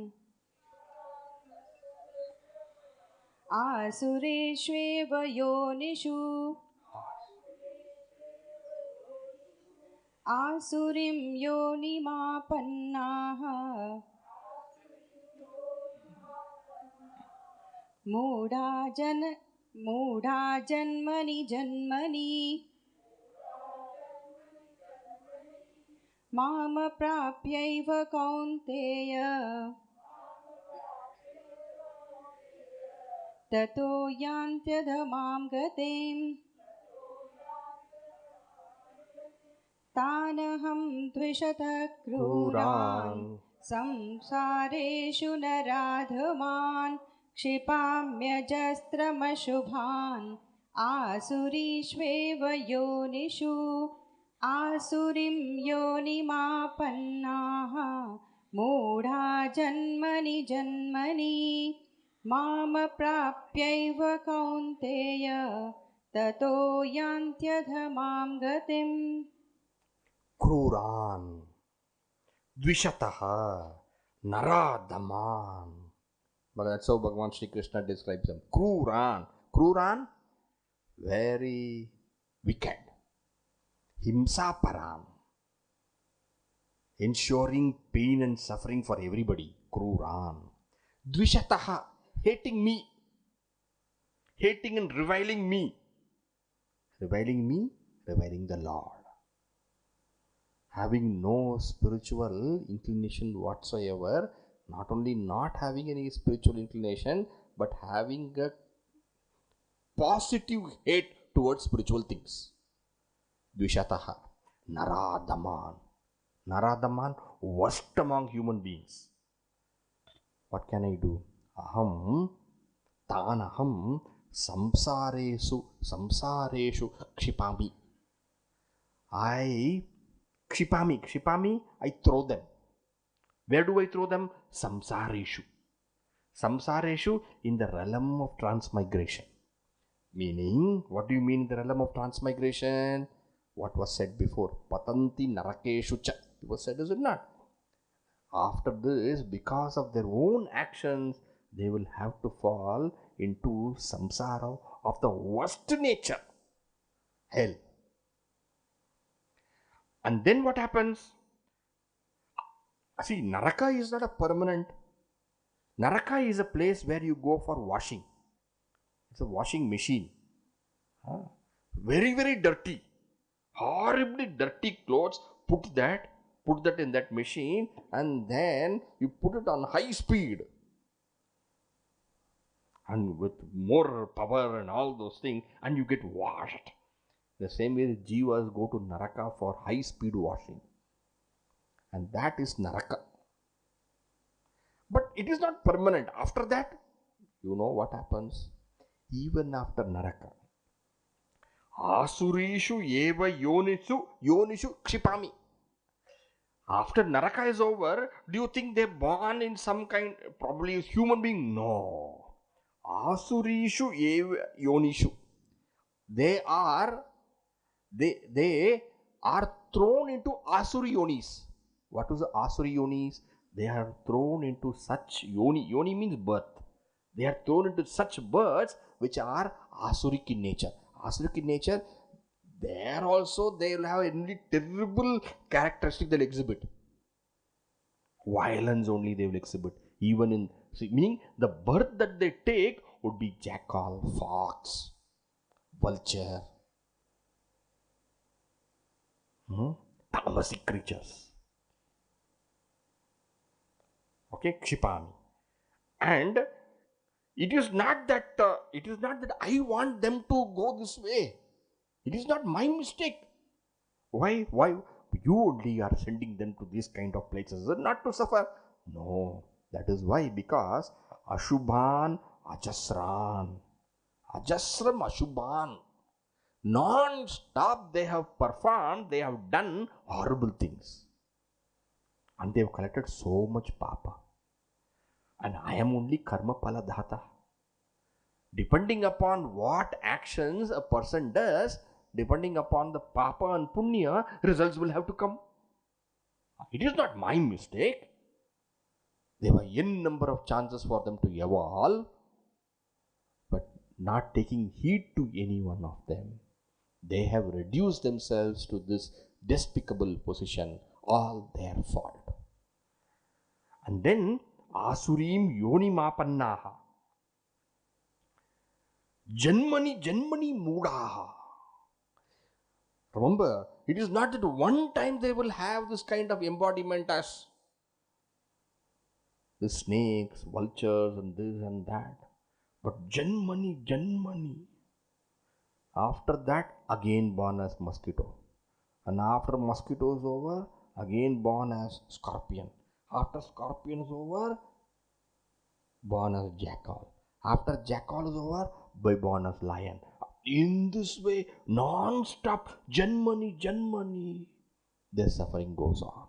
आसुरेष्वेव योनिषु आसुरीं योनिमापन्नाः मूढा जन्मनि जन्मनि मामप्राप्यैव कौन्तेय ततो यान्त्यधमां गतिम् तानहं द्विषतः क्रूरान् संसारेषु नराधमान् क्षिपाम्यजस्रमशुभान् आसुरीष्वेव योनिषु आसुरीं योनिमापन्नाः मूढा जन्मनि जन्मनि मामप्राप्यैव कौन्तेय ततो यान्त्यधमां गतिम् क्रूरान् द्विषतः naradhaman. But that's how Bhagavan Sri Krishna describes them. Kruran. Kruran, very wicked. Himsaparam, ensuring pain and suffering for everybody. Kruran. Dvishataha, hating me. Hating and reviling me. Reviling me, reviling the Lord. Having no spiritual inclination whatsoever, not only not having any spiritual inclination, but having a positive hate towards spiritual things. Dvishataha, naradhaman. Naradhaman, worst among human beings. What can I do? Aham, tanaham, samsareshu kshipami. Kshipami, I throw them. Where do I throw them? Samsareshu. Samsareshu, in the realm of transmigration. Meaning, what do you mean in the realm of transmigration? What was said before? Patanti narakē'śuchau. It was said, is it not? After this, because of their own actions, they will have to fall into samsara of the worst nature. Hell. And then what happens? See, naraka is not a permanent. Naraka is a place where you go for washing. It's a washing machine. Very, very dirty. Horribly dirty clothes. Put that in that machine, and then you put it on high speed. And with more power and all those things, and you get washed. The same way the jivas go to naraka for high speed washing. And that is naraka. But it is not permanent. After that, you know what happens? Even after naraka. Asurishu eva yonishu kshipami. After naraka is over, do you think they're born in some kind, probably a human being? No. Asurishu eva yonishu. They are thrown into asuri yonis. What is the asuri yonis? They are thrown into such yoni. Yoni means birth. They are thrown into such births which are asuric in nature. Asuric in nature, there also they will have any terrible characteristic they'll exhibit. Violence only they will exhibit. Even in, meaning the birth that they take would be jackal, fox, vulture, tamasic creatures. Okay, kshipami. And it is not that I want them to go this way. It is not my mistake. Why? You only are sending them to these kind of places, not to suffer. No, that is why, because ashubhan ajasran. Ajasram ashubhan. Non-stop they have performed, they have done horrible things. And they have collected so much papa. And I am only karma pala dhata. Depending upon what actions a person does, depending upon the papa and punya, results will have to come. It is not my mistake. There were n number of chances for them to evolve, but not taking heed to any one of them. They have reduced themselves to this despicable position, all their fault. And then asurim yonimapannaha. Janmani moodaha. Remember, it is not that one time they will have this kind of embodiment as the snakes, vultures, and this and that. But Janmani. After that, again born as mosquito. And after mosquito is over, again born as scorpion. After scorpion is over, born as jackal. After jackal is over, born as lion. In this way, non-stop, Janmani, their suffering goes on.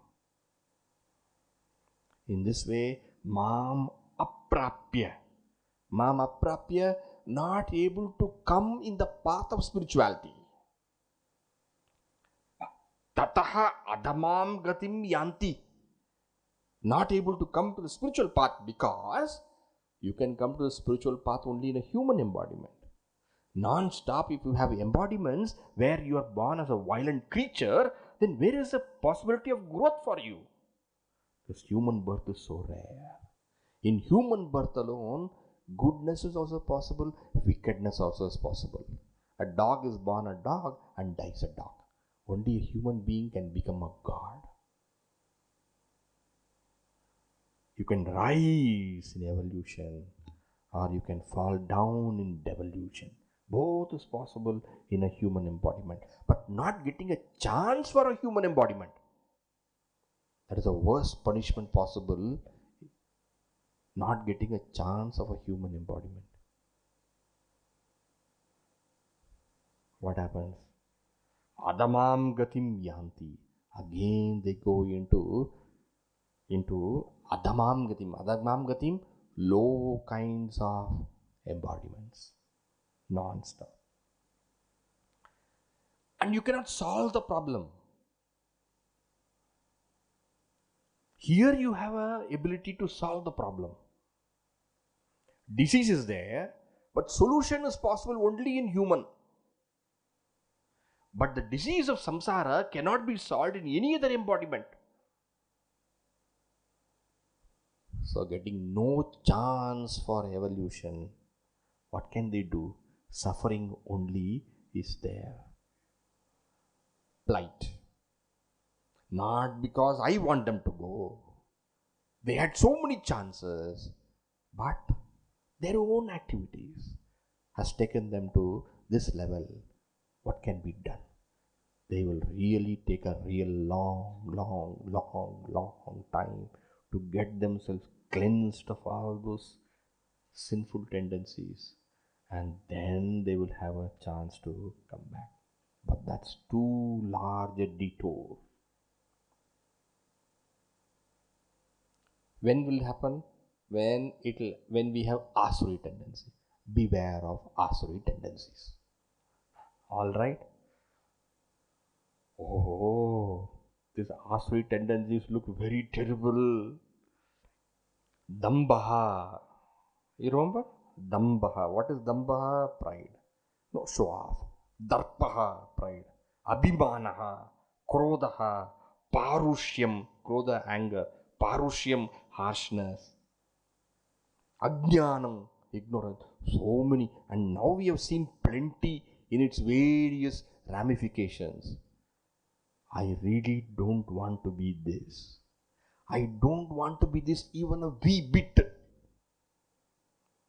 In this way, Mam aprapya, not able to come in the path of spirituality. Tataha adamam gatim yanti, not able to come to the spiritual path, because you can come to the spiritual path only in a human embodiment. Non-stop, if you have embodiments where you are born as a violent creature, then where is the possibility of growth for you? Because human birth is so rare. In human birth alone, goodness is also possible, wickedness also is possible. A dog is born a dog and dies a dog. Only a human being can become a god. You can rise in evolution, or you can fall down in devolution. Both is possible in a human embodiment, but not getting a chance for a human embodiment. That is the worst punishment possible, not getting a chance of a human embodiment. What happens? Adamam gatim yanti. Again they go into adamam gatim. Adamam gatim, low kinds of embodiments. Non-stop. And you cannot solve the problem. Here you have an ability to solve the problem. Disease is there, but solution is possible only in human. But the disease of samsara cannot be solved in any other embodiment. So getting no chance for evolution, what can they do? Suffering only is there. Plight. Not because I want them to go. They had so many chances, but their own activities has taken them to this level. What can be done? They will really take a real long time to get themselves cleansed of all those sinful tendencies, and then they will have a chance to come back. But that's too large a detour. When will it happen? When we have asuri tendency. Beware of asuri tendencies. Alright? Oh, these asuri tendencies look very terrible. Dambaha. You remember? Dambaha. What is dambaha? Pride. No, show off. Darpaha. Pride. Abhimanaha. Krodaha. Parushyam. Krodha, anger. Parushyam, harshness. Ajnanam, ignorance. So many. And now we have seen plenty in its various ramifications. I really don't want to be this. I don't want to be this even a wee bit.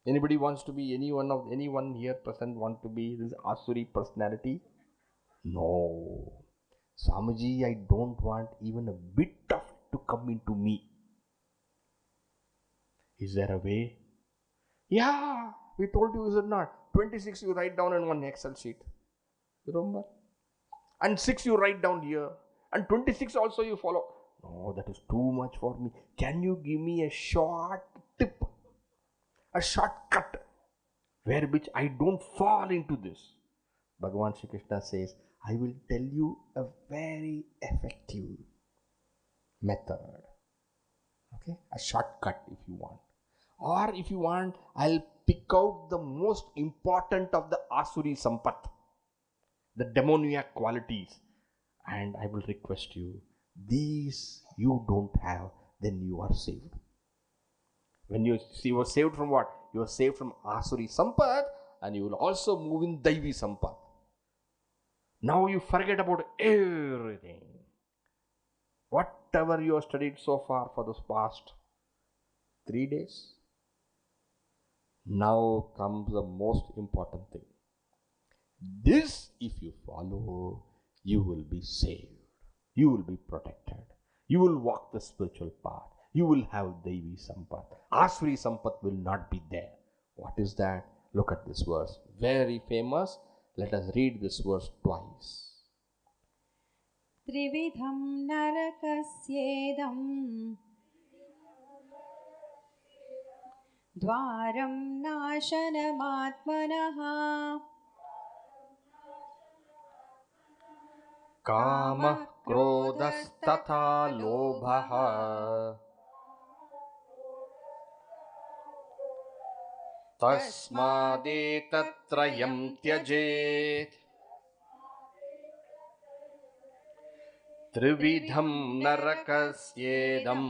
Anybody wants to be anyone here present want to be this asuri personality? No. Swamiji, I don't want even a bit of to come into me. Is there a way? Yeah, we told you, is it not? 26 you write down in one Excel sheet. You remember? And 6 you write down here. And 26 also you follow. No, that is too much for me. Can you give me a short tip? A shortcut where which I don't fall into this? Bhagavan Shri Krishna says, I will tell you a very effective method. Okay? A shortcut if you want. Or if you want, I'll pick out the most important of the asuri sampat, the demoniac qualities, and I will request you, these you don't have, then you are saved. When you were saved from what? You are saved from asuri sampat, and you will also move in daivi sampat. Now you forget about everything. Whatever you have studied so far for this past 3 days, Now comes the most important thing. This, if you follow, you will be saved. You will be protected. You will walk the spiritual path. You will have Devi Sampat. Asuri Sampat will not be there. What is that? Look at this verse. Very famous. Let us read this verse twice. त्रिविधं नरकस्येदं द्वारं नाशनमात्मनः कामः क्रोधस्तथा लोभः तस्मादेतत्त्रयं त्यजेत् त्रिविधं नरकस्येदं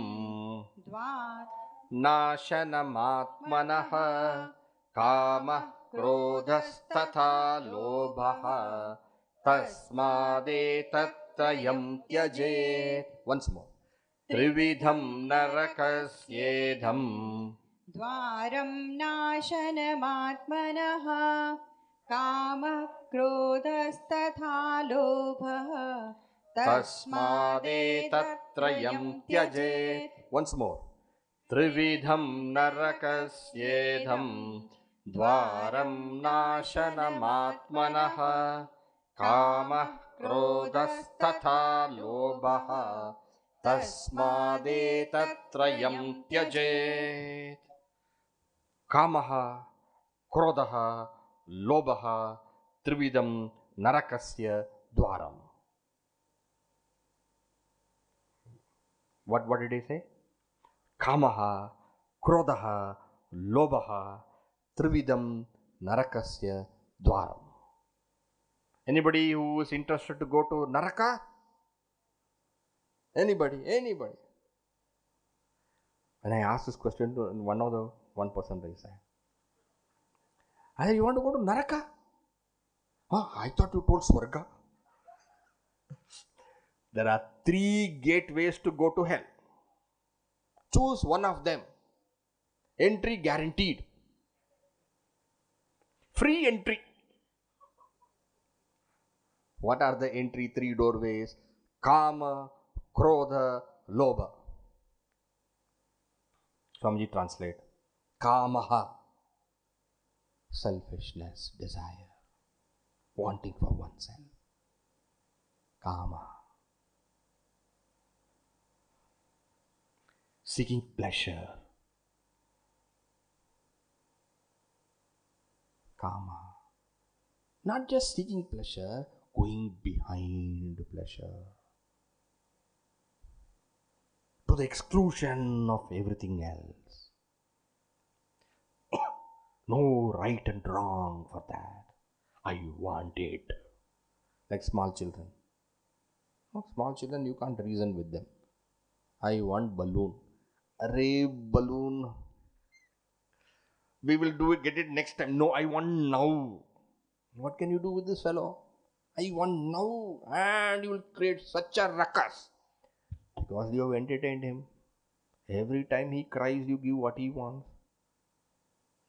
नाशनमात्मनः कामः क्रोधस्तथा लोभः तस्मादेतत्त्रयं त्यजेत्. Once more. त्रिविधं नरकस्येदं द्वारं नाशनमात्मनः कामः क्रोधस्तथा लोभः तस्मादेतत्त्रयं त्यजेत्. Once more. त्रिविधं नरकस्येदं द्वारं नाशनमात्मनः कामः क्रोधस्तथा लोभः तस्मादेतत्त्रयं त्यजेत्. कामः क्रोधः लोभः त्रिविधं नरकस्य द्वारम्. What did he say? Kamaha, Krodaha, Lobaha, Trividam, Narakasya, Dwaram. Anybody who is interested to go to Naraka? Anybody? When I asked this question to one person raised hand. I said, you want to go to Naraka? I thought you told Swarga. There are 3 gateways to go to hell. Choose one of them. Entry guaranteed. Free entry. What are the entry 3 doorways? Kama, Krodha, Lobha. Swamiji translate. Kamaha, selfishness, desire, wanting for oneself. Kama. Seeking pleasure. Kama. Not just seeking pleasure, going behind pleasure. To the exclusion of everything else. No right and wrong for that. I want it. Like small children. No, small children, you can't reason with them. I want balloon. Array balloon. We will do it, get it next time. No, I want now. What can you do with this fellow? I want now. And you will create such a ruckus. Because you have entertained him. Every time he cries, you give what he wants.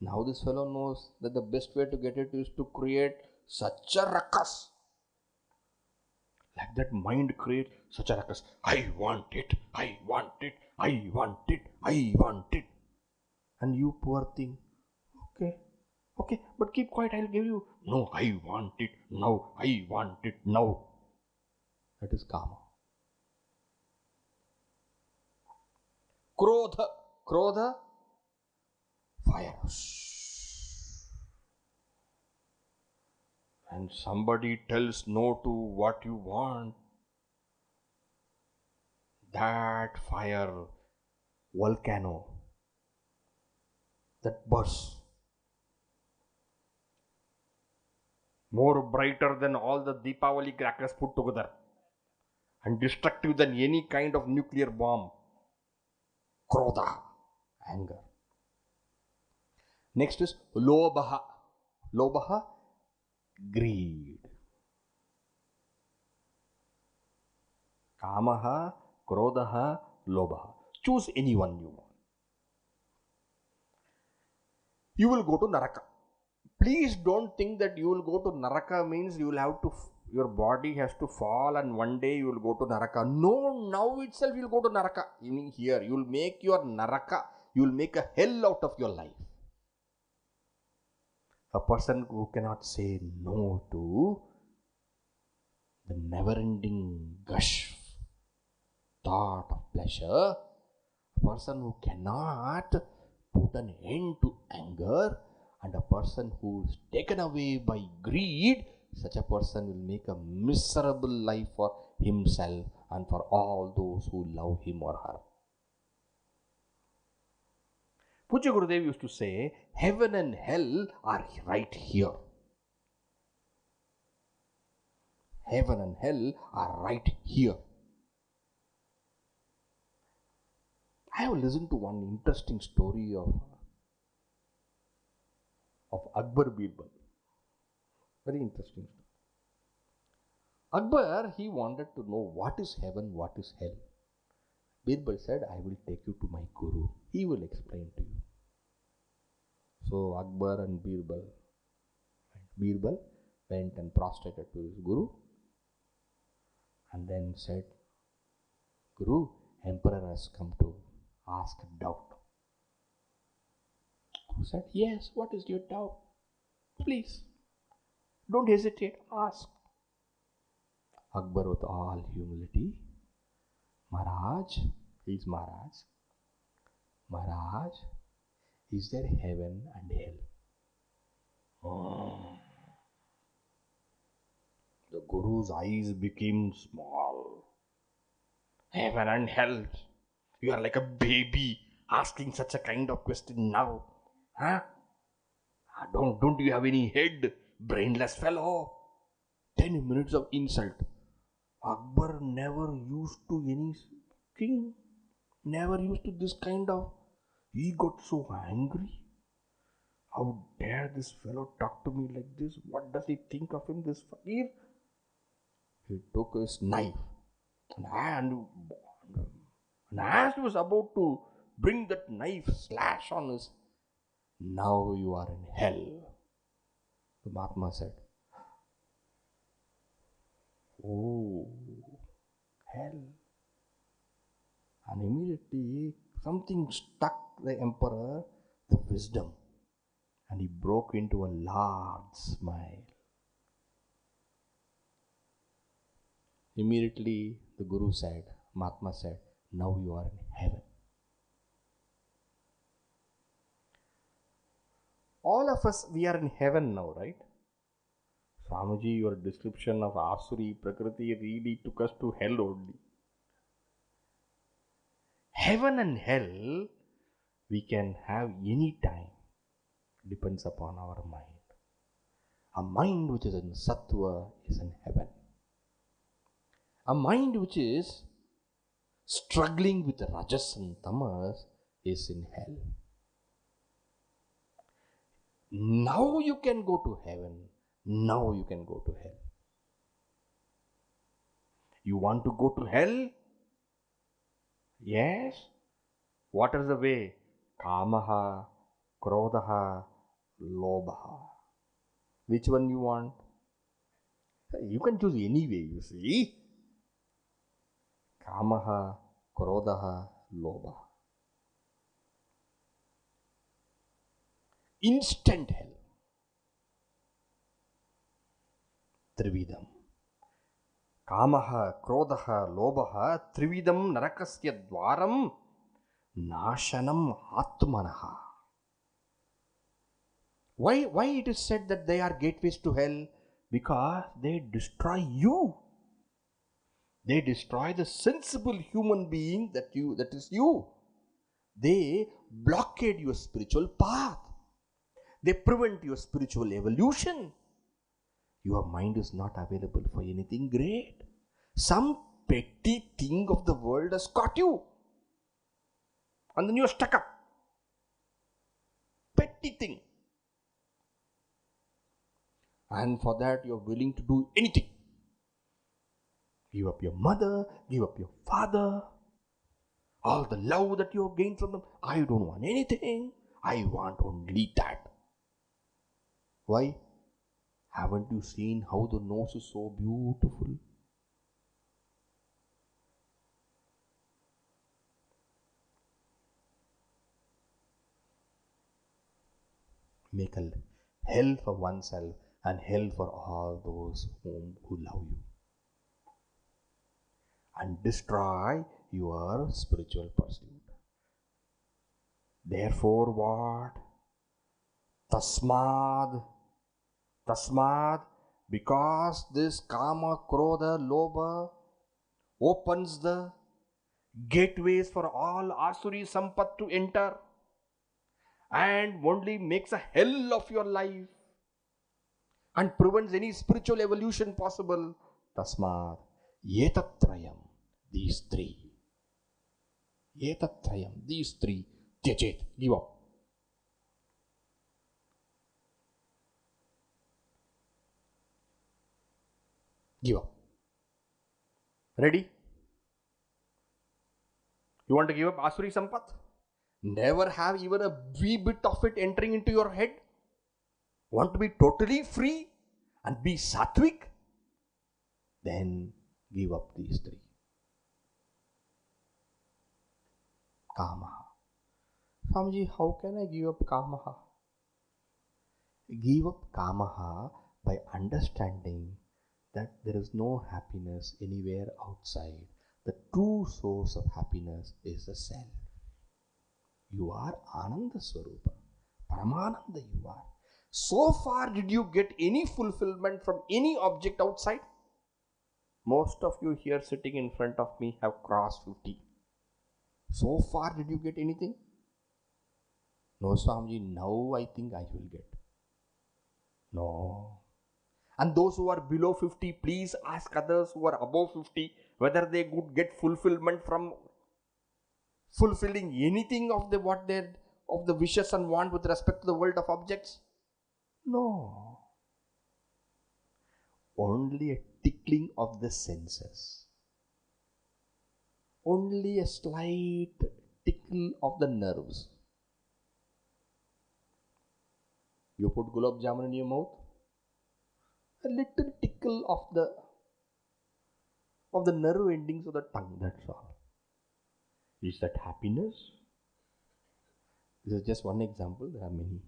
Now this fellow knows that the best way to get it is to create such a ruckus. Like that mind creates such a ruckus. I want it, I want it, I want it, I want it. And you poor thing. Okay, but keep quiet, I'll give you. No, I want it now, I want it now. That is Kama. Krodha, fire. And somebody tells no to what you want, that fire, volcano, that bursts. More brighter than all the Deepavali crackers put together. And destructive than any kind of nuclear bomb. Krodha, anger. Next is Lobaha. Lobaha, greed. Kamaha, Krodaha, Lobaha. Choose any one you want. you will go to naraka. Please don't think that you will go to naraka means you will have to, your body has to fall and one day you will go to naraka. No, now itself you will go to naraka. Meaning here, you will make your naraka, you will make a hell out of your life. A person who cannot say no to the never-ending gush thought of pleasure, a person who cannot put an end to anger, and a person who is taken away by greed, such a person will make a miserable life for himself and for all those who love him or her. Pujya Gurudev used to say, heaven and hell are right here. Heaven and hell are right here. I have listened to one interesting story of Akbar Birbal. Very interesting story. Akbar, he wanted to know what is heaven, what is hell. Birbal said, I will take you to my Guru. He will explain to you. So Akbar and Birbal went and prostrated to his Guru and then said, Guru, Emperor has come to ask a doubt. Guru said, yes, what is your doubt? Please, don't hesitate, ask. Akbar with all humility, Maharaj, he is Maharaj. Maharaj, is there heaven and hell? Oh. The Guru's eyes became small. Heaven and hell. You are like a baby asking such a kind of question now. Huh? Don't you have any head? Brainless fellow. 10 minutes of insult. Akbar never used to any king. Never used to this kind of. He got so angry. How dare this fellow talk to me like this? What does he think of him, this fakir? He took his knife and as he was about to bring that knife slash on his, now you are in hell. The Mahatma said, oh, hell. And immediately something struck the emperor, the wisdom, and he broke into a large smile. Immediately the Guru said, Mahatma said, now you are in heaven. All of us, we are in heaven now, right? Swamiji, your description of Asuri Prakriti really took us to hell only. Heaven and hell we can have any time. Depends upon our mind. A mind which is in sattva is in heaven. A mind which is struggling with rajas and tamas is in hell. Now you can go to heaven. Now you can go to hell. You want to go to hell? Yes. What is the way? Kamaha, krodhaha, lobhaha. Which one you want? You can choose any way, you see. Kamaha, krodhaha, lobhaha. Instant hell. Trividam. Kamaha, krodhaha, lobhaha, trividam narakasya dvaram nashanam atmanaha. Why it is said that they are gateways to hell? Because they destroy you. They destroy the sensible human being that is you. They blockade your spiritual path. They prevent your spiritual evolution. Your mind is not available for anything great. Some petty thing of the world has caught you. And then you are stuck up. Petty thing. And for that you are willing to do anything. Give up your mother, give up your father. All the love that you have gained from them. I don't want anything. I want only that. Why? Haven't you seen how the nose is so beautiful? Make a hell for oneself and hell for all those who love you. And destroy your spiritual pursuit. Therefore what? Tasmad, because this kama, krodha, lobha opens the gateways for all asuri sampat to enter and only makes a hell of your life and prevents any spiritual evolution possible. Tasmad, yetatrayam, these three. Yetatrayam, these three. Tyajet, give up. Give up. Ready? You want to give up asuri sampat? Never have even a wee bit of it entering into your head? Want to be totally free and be sattvic? Then give up these three. Kamaha. Swamiji, how can I give up kamaha? Give up kamaha by understanding that there is no happiness anywhere outside. The true source of happiness is the self. You are Ananda Swarupa. Paramananda you are. So far did you get any fulfillment from any object outside? Most of you here sitting in front of me have crossed 50. So far did you get anything? No, Swamiji, now I think I will get. No. And those who are below 50, please ask others who are above 50 whether they could get fulfillment from fulfilling anything of the wishes and want with respect to the world of objects. No. Only a tickling of the senses. Only a slight tickle of the nerves. You put gulab jamun in your mouth, a little tickle of the nerve endings of the tongue, that's all. Is that happiness? This is just one example, there are many.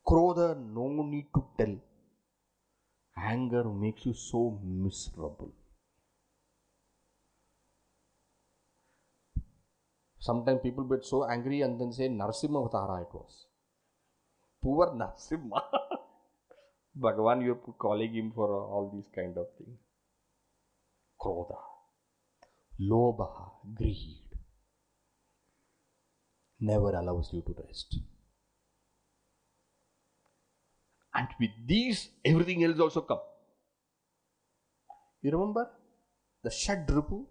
Krodha, no need to tell. Anger makes you so miserable. Sometimes people get so angry and then say Narasimha Avatara it was. Poor Narasimha. Bhagavan, you are calling him for all these kind of things. Krodha, lobha, greed never allows you to rest. And with these, everything else also comes. You remember the Shadrupu?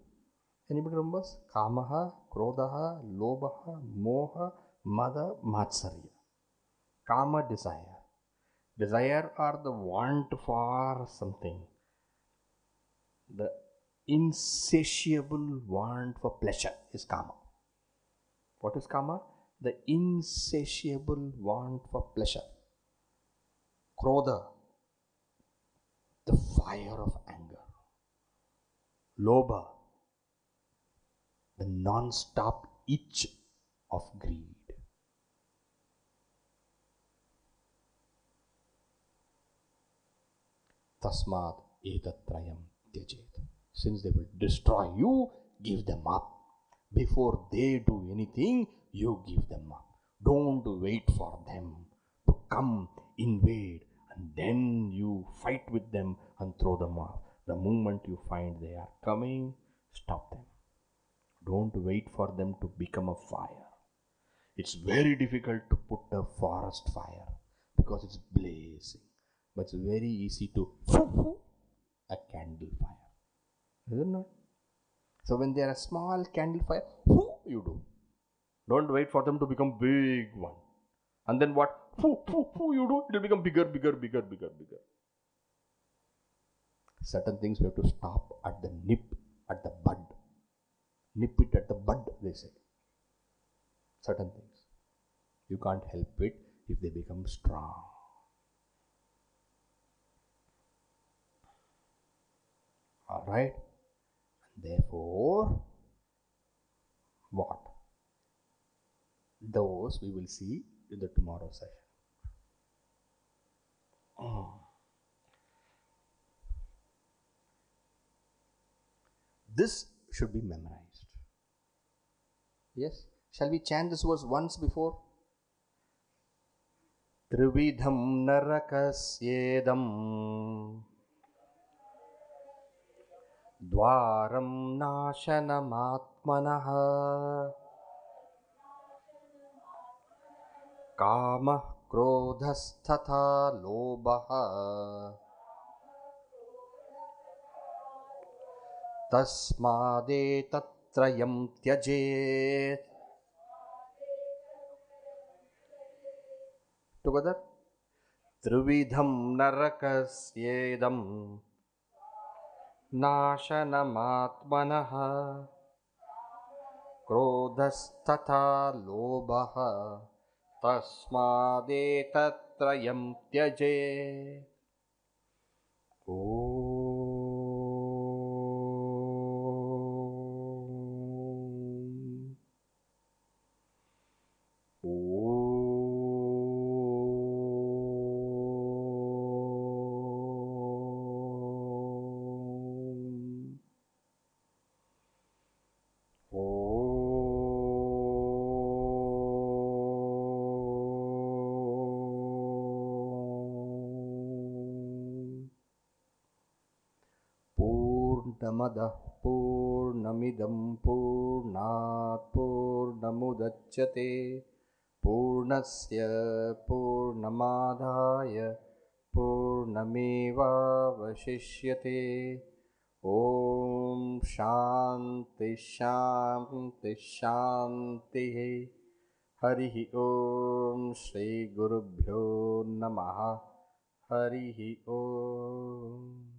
Anybody remembers? Kamaha, Krodha, Lobha, Moha, Mada, Matsarya. Kama, desire. Desire or the want for something. The insatiable want for pleasure is Kama. What is Kama? The insatiable want for pleasure. Krodha, the fire of anger. Lobha, the non-stop itch of greed. Tasmad etatrayam tyajet. Since they will destroy you, give them up. Before they do anything, you give them up. Don't wait for them to come, invade, and then you fight with them and throw them off. The moment you find they are coming, stop them. Don't wait for them to become a fire. It's very difficult to put a forest fire because it's blazing. But it's very easy to a candle fire. Is it not? So when they are a small candle fire, you do. Don't wait for them to become big one. And then what? You do. It will become bigger. Certain things we have to stop at the nip, at the bud. Nip it at the bud, they say. Certain things. You can't help it if they become strong. Alright? Therefore, what? Those we will see in the tomorrow session. This should be memorized. Yes? Shall we chant this verse once before? Trividham narakasyeedam dvaram nashanamaatmanah kamah krodhasthatha lobah tasmadetattrayam tyajet. Together. Trividham narakasyeedam nashanamaatmanah krodhastatha lobah tasmadetattrayam tyajet. Purnamadah purnamidam purnat purnamudachyate purnasya purnamadhaya purnamevavashishyate. Om Shanti Shanti Shanti. Harihi Om Shri Gurubhyo Namaha. Harihi Om.